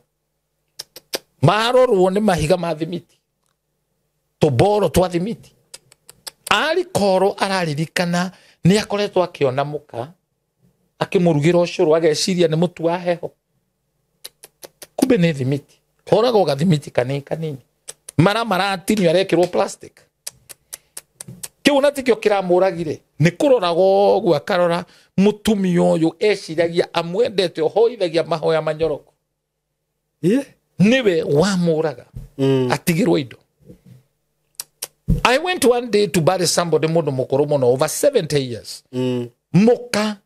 marorwo ni mahiga ma thimiti tuboro twa thimiti ari koro araririkana ni akoretwo akiona muka akimurugira ucuru ageciria ni mutu wa heho kumbe ni thimiti horago gathimiti kanini maratinio arekirwo plastic kiu natikio kiramuragire ni kurorago gwa karora mutumia uyu eciragia amwendete hoithagia mahoya manyoroko niwe wamuraga atigirwo indo. I went one day to bury somebody mundu mukuru muno over 70 years muka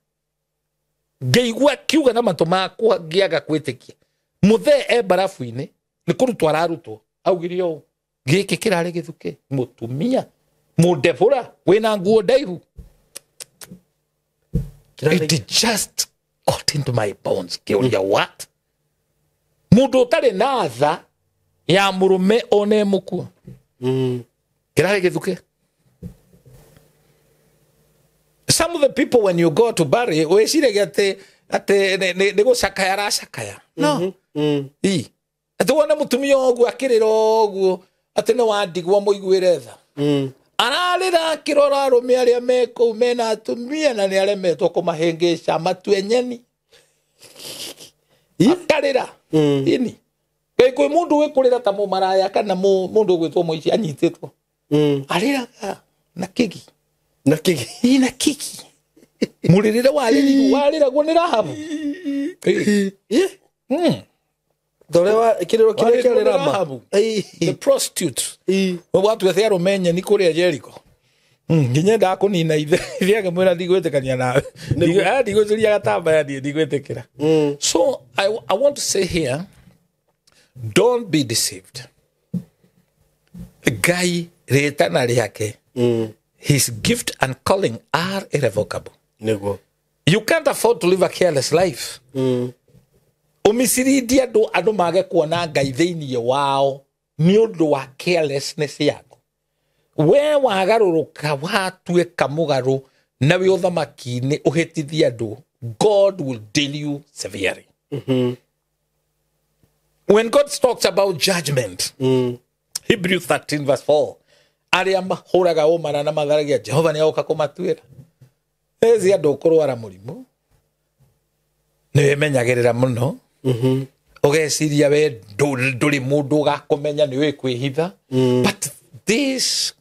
geigwa kiuga na mato makwa giaga kwitikia muthe barafu-ini ni kurutwa ararutwo augirio giki kirari githuke mutumia mudevura wina nguo ndaihu. It just got into my bones. Kiuria what? Mundu utari na tha ya murume one muku kirari githuke. Some of the people when you go to bury we shirege ate nego shakaya shakaya no ate wona mutumia ogu akirira ogu ate no wandigwa muigwire tha ararira kirora rume aria meko mena atumia na ni aremetwo kumahengesha matwenyeni akarira ini kwe mundu we kurira ta mu maraya kana mundu gwitwo muici anyititwo arira na kigi na kiki muririre warira gwo ni Rahabu Dorewa kiriro kile kile rama. The prostitute. Watu wethia Romenya ni kuria Jericho. Nginya ndakunina ithiage mwira ndigwetekania nawe. Ndigweteria gatamba ya ndigwetekira. So I want to say here, don't be deceived. Guy retana riake. His gift and calling are irrevocable. Nego. You can't afford to live a careless life. Umisiridi ando mage kuona Ngai thiini wao ni undu wa carelessness yako. We wagaruruka watuika mugaru na we uthamaki-ini uhitithia andu, God will deal you severely. When God talks about judgment, Hebrews 13 verse 4, aria mahuraga umana na matharagia Jehova ni agoka kumatuira. Ezi andu kurwara murimu ni menyagirira muno. Ogeciria we nduri mundu gakumenya ni we kwihitha. But this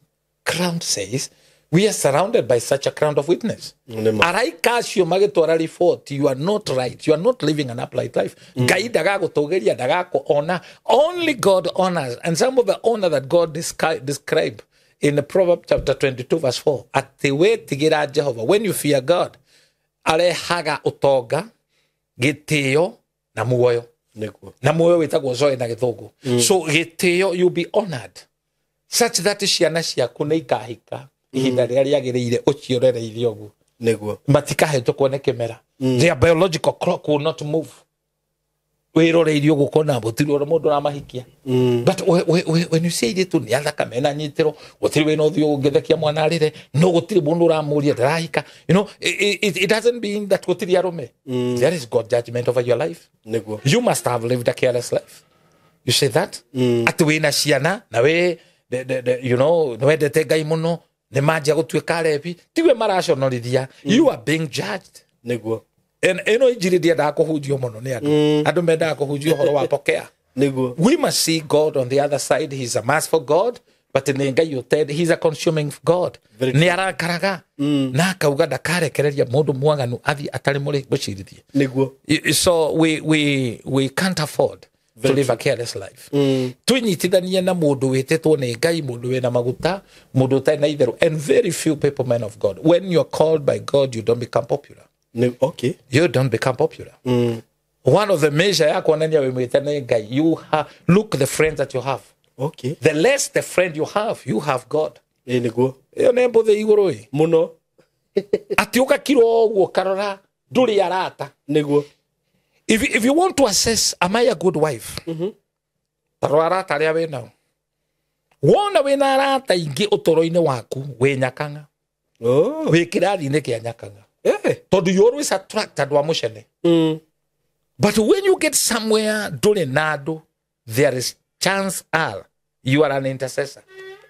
ground says we are surrounded by such a crowd of witness. Araikasio magitwara report, you are not right, you are not living an upright life. Ngai ndagagutugeria ndagakuona. Only God honors, and some of the honor that God describe in the Proverbs chapter 22 verse 4, ati we tigira Jehova, when you fear God, arehaga utonga, gitio na muoyo. Na muoyo witagwo joy na githungu. So gitio, you be honored such that ciana ciaku ni ikahika ihinda riria riagiriire uciorereire uguo niguo matikahetũkwo nĩ kĩmera. Their biological clock will not move. Wiroreirie uguo kona gũtirĩ mũndũ ũramahikia. But when you say it, nĩ athakame na nyitĩrwo gũtirĩ wĩna ũthiũ ũngĩthekia mwana arĩre, no gũtirĩ mũndũ ũramũria ndarahika. You know, it doesn't mean that gũtirĩ arũme. There is God's judgment over your life. Niguo. You must have lived a careless life. You say that? Ati wĩna ciana na we you know, nwendete Ngai muno ne manjia gutuika rebi tiwe maraconorithia. You are being judged. Niguo. Eno injiri dia ndakuhunjio muno ni andu menda kuhunjio horo wa pokea. Niguo. We must see God on the other side. He's a merciful God, but in Ngai yoted, he's a consuming God. Ni arakaraga na akauga ndakarekereria mundu mwaganu athi atari muri gucirithie. Niguo. So we can't afford to live a careless life. Tunyitithanie na mundu witetwo ni Ngai, mundu wina maguta, mundu utai na itheru, and very few people, men of God. When you're called by God, you don't become popular. Okay. You don't become popular. One of the measure ya kuonania we mwitane Ngai, you look the friends that you have. Okay. The less the friend you have God. Niguo. Yo nembo the iguru muno. Ati ukakiro uguo karora nduri arata. Niguo. If you want to assess, am I a good wife? Tarora taria we now. Wona we na arata ingi utoro-ini waku we nyakanga. Oh. We kirari-ini kia nyakanga. Todu you always attract andũ a mucene. But when you get somewhere ndũrĩ na andũ, there is chance you are an intercessor.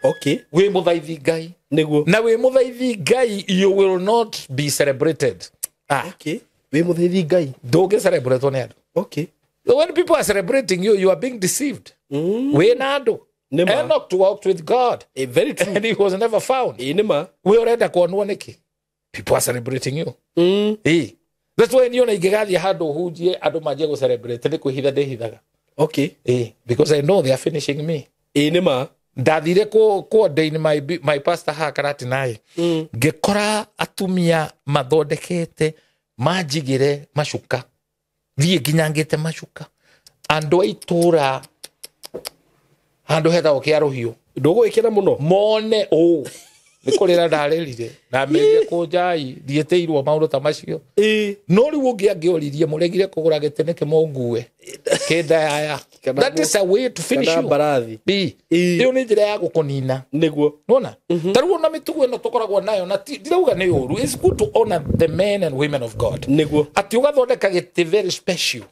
Okay. We mũthaithi Ngai. Niguo. Na we mũthaithi Ngai, you will not be celebrated. Okay. We mũthaithi Ngai. Ndũngĩ celebrate nĩ andũ. Okay. So when people are celebrating you, you are being deceived. We na andũ. Enoch walked with God. Very true. And he was never found. We already kuonwo nĩkĩ. People are celebrating you. That's why you know ingigathia handu hunjie andu manjie go celebrate ni kwihitha ndihithaga. Okay. Because I know they are finishing me. Nima ndathire ku ordain my pastor hakarati nai. Ngikora atumia mathondekete manjigire macuka. Thie nginyangite macuka. Andu aitura handu hetha okiaruhio. Ndogo ikira muno. Mone nikorera ndarerire na merie kunjai thieteirwo maundu ta macio no riu ungi angioririe muregire kugura gitene kimongue kenda yaya. That is a way to finish you. Barathi iyo ni njira ya gukunina niguo nona taruo na mitugo eno tukoragwo nayo na ndirauga ni uru. It's good to honor the men and women of God niguo ati ugathondeka giti very special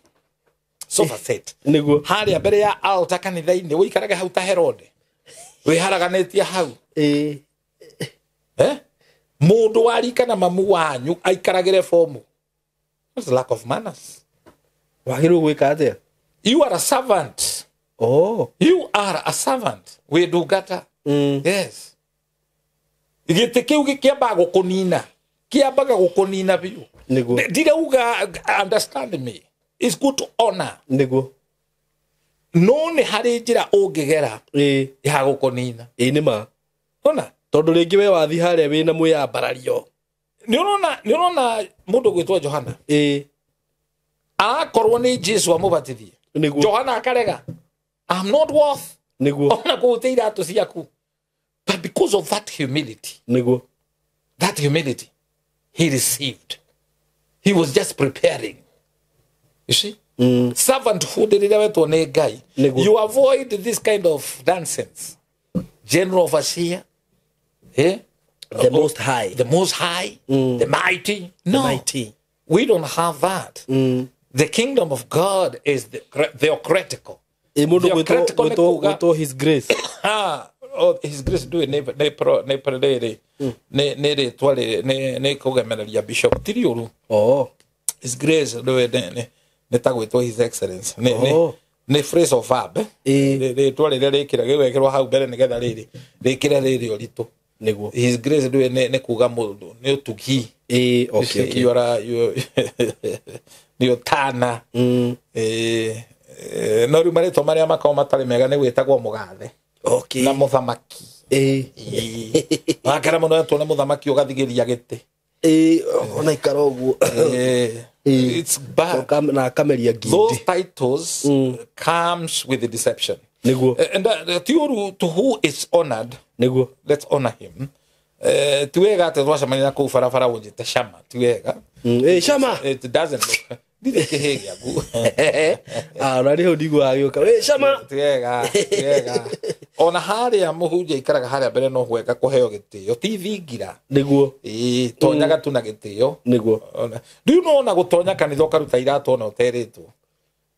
sofa set niguo haria mbere ya altar kanitha-ini uikaraga hau ta Herode wiharaganitie hau mundu warika na mamu wanyu aikaragire fomu. That's lack of manners. Wagiru gwika atia? You are a servant. Oh. You are a servant. We do gata. Yes. Gite kiu gikiamba gukunina. Kiambaga gukunina biu. Niguo. Ndira uga understand me. It's good to honor. Niguo. no nĩ harĩ njĩra ũngĩgera ya gũkũnina nĩ ma ona tondũ rĩngĩ we wathi harĩa wĩna mwĩyambarario nĩ ũrona mũndũ gwĩtwo Johana arakorwo nĩ Jesu amũbatithie Johana akarega I'm not worth ona kũhutia iratũ ciaku but because of that humility he received. He was just preparing. You see? Servanthood rĩrĩa wetwo nĩ Ngai. You avoid this kind of nonsense. General overseer. The most high. The most high. The mighty. No. The mighty. We don't have that. The kingdom of God is theocratical. With his grace. His grace do ne kugemereria bishop tiriuru. His grace do ne tagwitwo his excellence. Ne phrase of verb. Ne twale rĩrĩa rĩkira gĩgwekĩrwo hau mbere nĩgetha rĩkira rĩrĩ ũritũ. His grace do ne kuga mũndũ nĩ ũtugi. Okay. You tana. No rĩu marĩtwa marĩa makao matarĩ mega nĩ gwĩtagwo mũgathe. Okay. Na muthamaki. Wakara muno atwo na muthamaki ugathigiria gite. Ona ikara uguo. It's bad. Na kameria gidi. Those titles comes with the deception. And to who is honored, let's honor him. Tuwega ate twacamania kuu barabara unjite Shama. Tuwega. Shama. It doesn't look. Ndire kihegi Yaku. Rari ho ndigo agioka. Shama. Tuwega. Ona haria muhunjia ikaraga haria mbere no hweka kuheo gitio ti thingira tonyaga tu na gitio do you know na gutonya kanitha ukaruta iratu ona uteretwo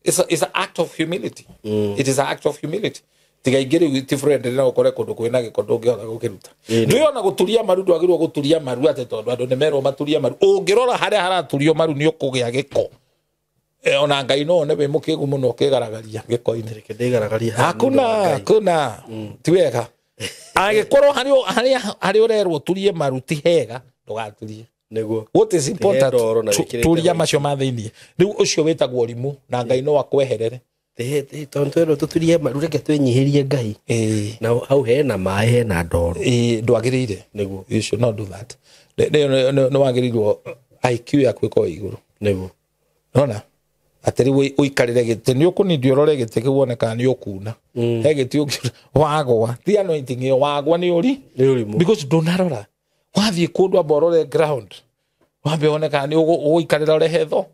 it's an act of humility. It is an act of humility. Tigaigire witi friend na ukore kundu kwina gikondo ngiona gukiruta ndio ona guturia maru ndwagirwo guturia maru ate tondu andu ne merwo maturia maru ungirora haria haraturio maru ni ukugia giko ona Ngai no ne we mukigu muno kigaragaria giko-ini reke ndigaragaria hakuna tiwega agikorwo hari urerwo turie maru ti hega ndugaturie what is important turia macio mathini riu ucio wetagwo rimu na Ngai no akweherere tondu tuturie maru reke twenyihirie Ngai na hau hena mai hena ndoro ndwagirire you should not do that no wagirirwo IQ yaku iko iguru nona atari uikarire gite ni ukunidi urore gite kiboneka ni ukuna he gite wagwa the anointing yo wagwa ni uri because do narora wathie kundu aborore ground wambe oneka ni uikarira ore hetho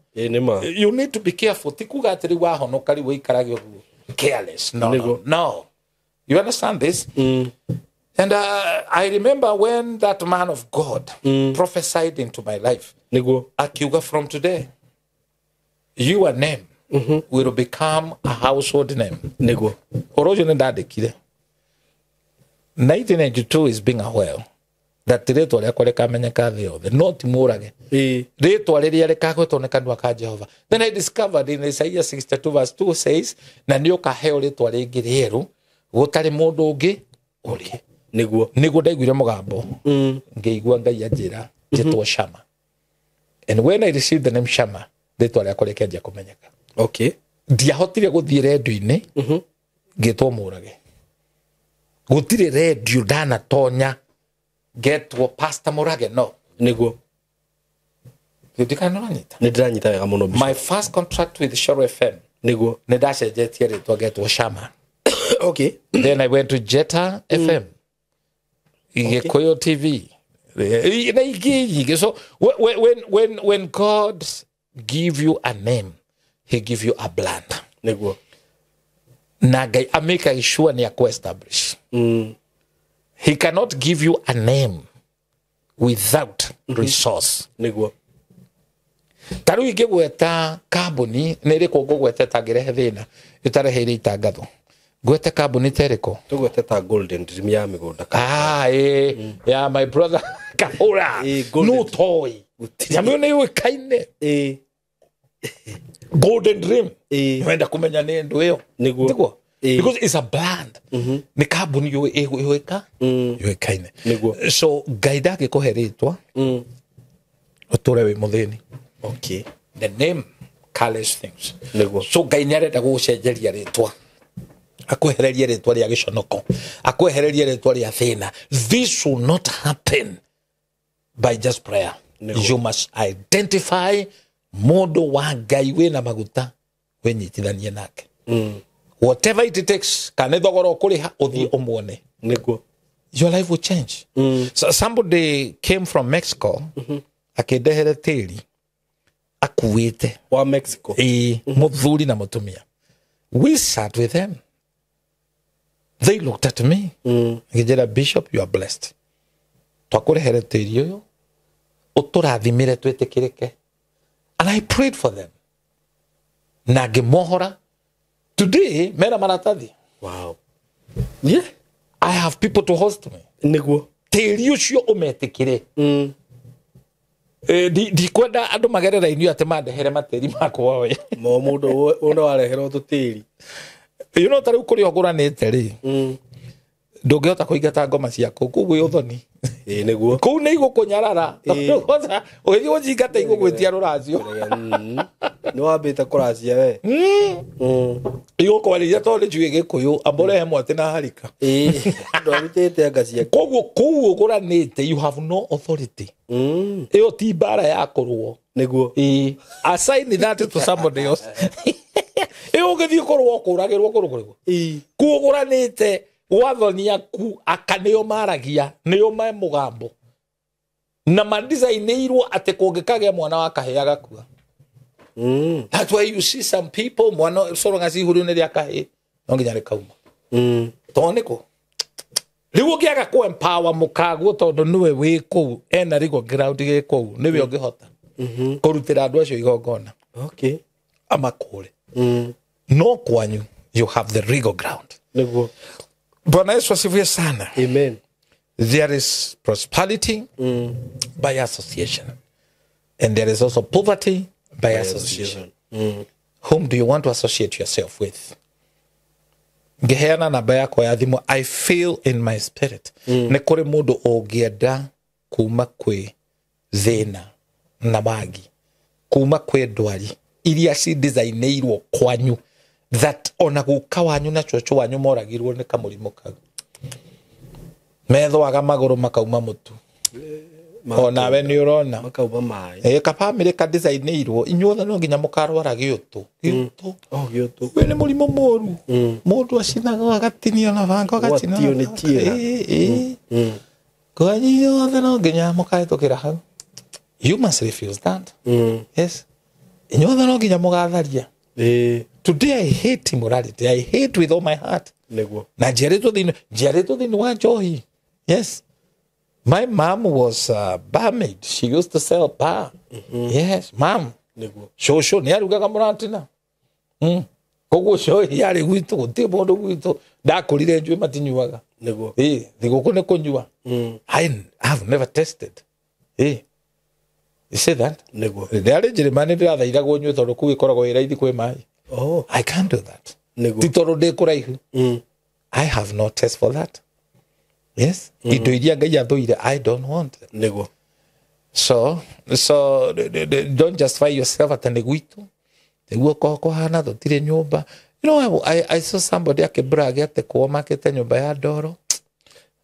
you need to be careful tikuga atari wahonoka ri uikarage ugu careless no you understand this and I remember when that man of God prophesied into my life akiuga from today your name will become a household name. Originally ndandikire 1992 is being aware that ritwa rĩakwa rĩkamenyeka thĩ yothe not mũrage ritwa rĩrĩa rĩkagwetwo nĩ kanua ka Jehova. Then I discovered in Isaiah 62 verse 2 says na nĩ ũkaheo ritwa rĩngĩ rĩerũ gũtarĩ mũndũ ũngĩ ũrĩ nĩguo ndaiguire mũgambo ngĩigua Ngai anjĩra njĩtwo Shama. And when I received the name Shama ritwa rĩakwa rĩkĩanjia kũmenyeka. Okay. Ndiahotire gũthiĩ redio-inĩ ngĩtwo mũrage gũtirĩ redio ndanatonya getwo Pastor Murage no nĩguo nĩndĩranyita wega mũno. My first contract with Shoro FM nĩguo nĩndacenjetie rĩtwa getwo Shama. Okay. Then I went to Jetta FM Kikuyu TV. So when God give you a name, he give you a brand. Niguo. Nagai ameka sure ni establish. He cannot give you a name without resource. Niguo. Taru igegweta kambuni nere kogweta tagerehe thina itarehere itangatho. Gwete kambuni tereko. Tugwete ta Golden Dream ya migunda. Yeah, my brother Kahura. No toy. Jamune yo kaine. Golden Dream. Wenda kumenya ni ndu yo. Niguo. Because it's a brand. Ni kambuni yo eka. Yo kaine. Niguo. So gaida ke koheritwa. Otore we muthini. Okay. The name carries things. Niguo. So gainare da go cenjeria ritwa. akwehererie ritwa ria giconoko, akwehererie ritwa ria thina. This will not happen by just prayer. You must identify mundu wa Ngai wina maguta wenyitithanie nake. Whatever it takes, kana thogora kuriha uthie umwone. Your life will change. So somebody came from Mexico, akedehere tiri akuite wa Mexico. Muthuri na mutumia. We sat with them. They looked at me. Ngijera, Bishop, you are blessed. Twakurehere tiri uyu uturathimire twetekirike. And I prayed for them. Na ngimohora. Today, mera maratathi. Wow. Yeah. I have people to host me. Niguo. Tiri ucio umetikire. Di kwenda andu magerera inyu ate mandehere materi makwa we. Mundu uno arehera tutiri. You know tari ukuri oguranite ri. Ndungihota kuingata ngoma ciaku kuguo uthoni. Niguo. Kuu ni igukunyarara. Kwanza uthi ujingata igugwitia ruracio. No wambite kuracia we. Igukwarĩria tondu njui Gikuyu ambore mwate na harika. Ndwarutite ngacia. Koguo kuu uguranite, you have no authority. Iyo ti bara ya kurwo. Niguo. Assign that to somebody else. Iyo ngithii kurwo kuragirwo kurugurwo. Kuu uguranite wathoni yaku akaneo maragia neo ma mugambo. Na mandesignirwo ate kungikagea mwana wa kahea gakua. That's why you see some people mwana soro ngasi huru ne akahe nonginyare kauma. Toneko. Rigo giaga ku empower mukagu tondu niwe wi ku ena rigo ground ge ku niwe ongihota. Kurutira andu acio igongona. Okay. Amakure. No kwanyu you have the regal ground. Niguo. Bwana Yesu asifiwe sana. Amen. There is prosperity by association. And there is also poverty by association. Whom do you want to associate yourself with? Geheana namba yako ya thimu. I feel in my spirit. Ne kuri mundu ogienda kuma kwi thina na magi. Kuma kwi ndwari. Iria si designirwo kwanyu. That ona guka wanyu na chocho wanyu moragirwo ni kamurimo kau. Metho aga maguru makauma mutu. Ona we ni urona makauma mai. Ka family ka designirwo inyuothe no nginya mukarwara giutu. Giutu. Giutu. We ni murimo moru. Mundu acinaga agatinio na banga agacina. Watio ni tira. Kwanyi yothe no nginya mukahetukira hau. You must refuse that. Yes. Inyuothe no nginya mugatharia. Today I hate immorality. I hate with all my heart. Niguo. Na jereto dinu wa johi. Yes. My mom was a barmaid. She used to sell bar. Yes, mom. Niguo. Shosho ni arugaga muratina. Koguo sho yari gwitu guti mundu gwitu ndakurire njui matinyuaga. Niguo. Thiguku ni kunyua. I have never tasted. You say that? Niguo. Ndari Jeremani ndirathaira gunyua tondu ku ikoragwo ira ithi kwi mai. Oh, I can't do that. Niguo. Titoro de kuraihu. I have no taste for that. Yes. Indo iria Ngai athuire, I don't want it. Niguo. So don't justify yourself at the gwitu. Teguo ko hana thotire nyumba. You know, I saw somebody akebrag ate ko makete nyumba ya ndoro.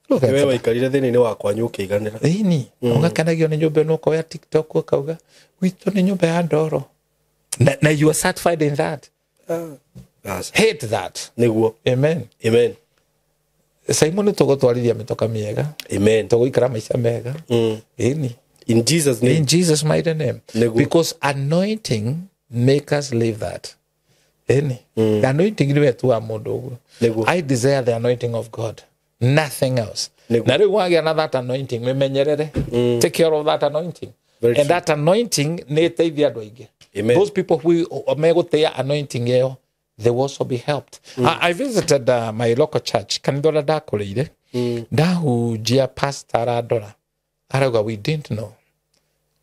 Look at wewe ikarire thini ni wakwa nyuke iganira. Ini. Ugakanagio ni nyumba no ko ya TikTok ukauga gwitu ni nyumba ya ndoro. Na you are satisfied in that. Hate that. Niguo. Amen. Amen. SYMO ni tugutwarithia mitoka miega. Amen. Tuguikara maisha mega. Ini. In Jesus name. In Jesus mighty name. Niguo. Because anointing make us live that. Any. The anointing ni wetu wa mundu. I desire the anointing of God. Nothing else. Na riu wagia na that anointing memenyerere. Take care of that anointing. Very and true. That anointing ne teithia andu aingi. Amen. Those people who meguteia anointing yeo, they will also be helped. I visited my local church. Kanithora ndakurire. Ndahunjia pastor adora. Arauga, we didn't know.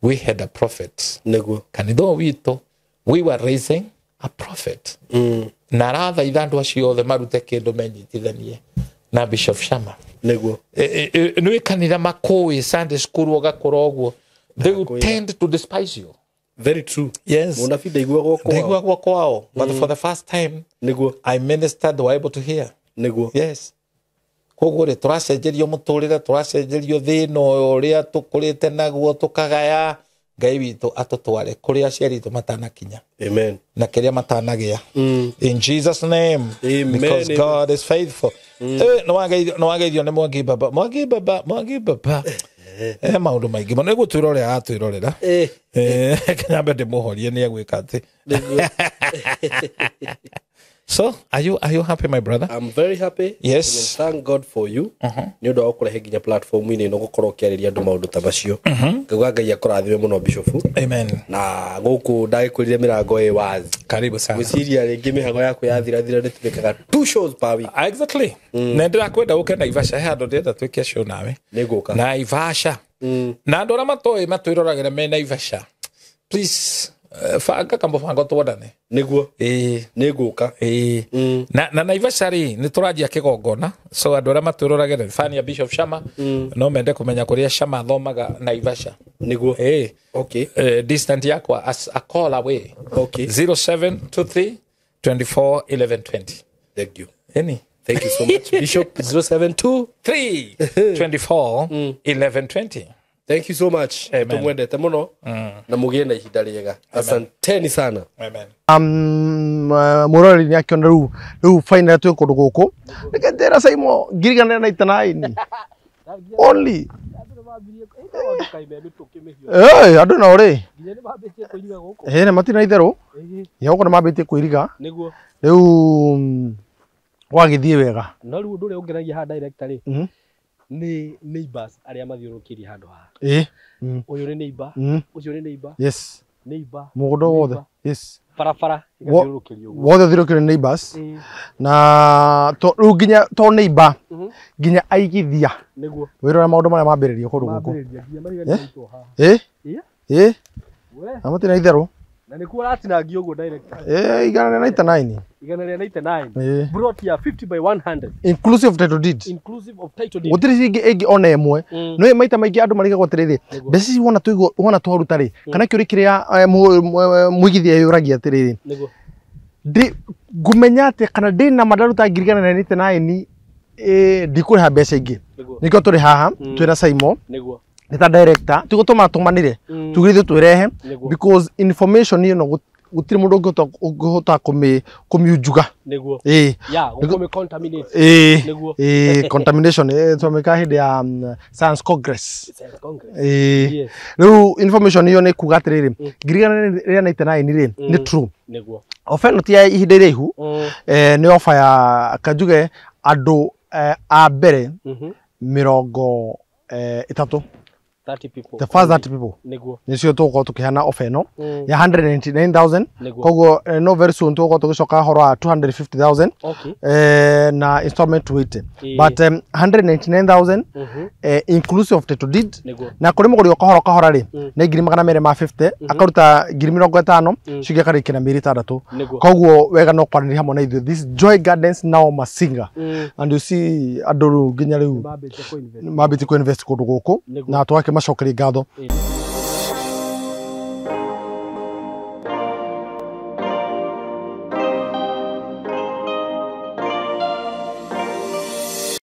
We had a prophet. Niguo. Kanitho wito, we were raising a prophet. Na ratha ithandu acio othe marute kindu menyitithanie na Bishop Shama. Niguo. Nui kanitha makui Sunday school ogakora oguo. They will tend to despise you. Very true. Yes. Munafida igwa kwao. But for the first time, I ministered, were able to hear. Yes. Koguo ri turacenjerio muturire turacenjerio thino uria tukurite naguo tukagaya Ngai witu atutware kuria aciari tu matanakinya. Amen. Na kiria matanagia. In Jesus name. Amen. Because God is faithful. No wageithio ni Mwangi baba. Maundu maingi muno iguo twirorera atwirorera. Kanyambe ndimuhorie ni egwika ati. So, are you happy, my brother? I'm very happy. Yes. And thank God for you. Ni undu wa kurehe nginya platform ini no gukorwo kiariria andu maundu ta macio. Ngauga Ngai akurathime muno Bishop. Amen. Na guku ndagikwirire mirango ĩ wazi. Karibu sana. Gwiciria ringi mihango yaku yathira nitwikaga 2 shows per week. Exactly. Na ndirakwenda uke na Ivasha handu ndenda twike show nawe. Niguka. Na Ivasha. Na andu aria matoi matwiroragire me na Ivasha. Please fanga kambo tuodane niguo niguka na Ivasha ri ni turajia kigongona so andu aria matwiroragire fani ya Bishop Shama no mende kumenya kuria Shama thomaga na Ivasha niguo okay distant yakwa as a call away okay 0723 24 11 20 thank you thank you so much Bishop 0723 24 11 20 Thank you so much. Tumwendete muno na mugie na ihinda riega. Asanteni sana. Amen. Murori ni akiona ru final tu kundu guku. Niketera SYMO girigana na itanaini. Only. Adu na ore. Ne matina ithero. Yoko na mabetie kuiriga. Niguo. Riu wagithie wega. No riu ndu ri ungeragia ha director ri. Ni neighbors aria mathiurukirie handu ha uyu ni neighbor ucio ni neighbor yes neighbor mugundo wothe yes farafara igathiurukirio wothe thiurukirio neighbors na to riu nginya to neighbor nginya aigithia niguo wirora maundu maria mambiririe kundu guku amati na itheru na niku aratinangia uguo director igana na 99 brought here 50 by 100 inclusive of title deed gutiri igi ona emwe no maita maingi andu mariga gutirithi besi wona twaruta ri kana kiuri kiria muigithia yuragia atiriri ndi ngumenya ati kana ndi na madaruta ngirigana na 99 ndikuriha mbeca ingi nikio turi haha twira SYMO nita director tugutuma tumanire tugithe twirehe because information ino gutiri mundu ungihota kumiujuga niguo gukume contaminate niguo contamination tumeka hindi ya science congress yes riu information iyo ni kuga atiriri ngirigana ria 99 ri ni true niguo offer not ya ihinda irihu ni offer ya kajuge andu a mbere mirongo 3 30 people the first 30 people niguo nicio tuko tukihana offer no ya 199,000 koguo no very soon tuko tugicoka horo 250,000 okay na installment 20 but 199,000 inclusive of title deed na kuri muguri okahora ri na 250 akaruta 50 cigia karikina miri 3 koguo wega no kwaniri hamwe na ithu this Joy Gardens now Masinga and you see aduru ginya riu mabiti ko invest kundu guku na twake macokeri ngatho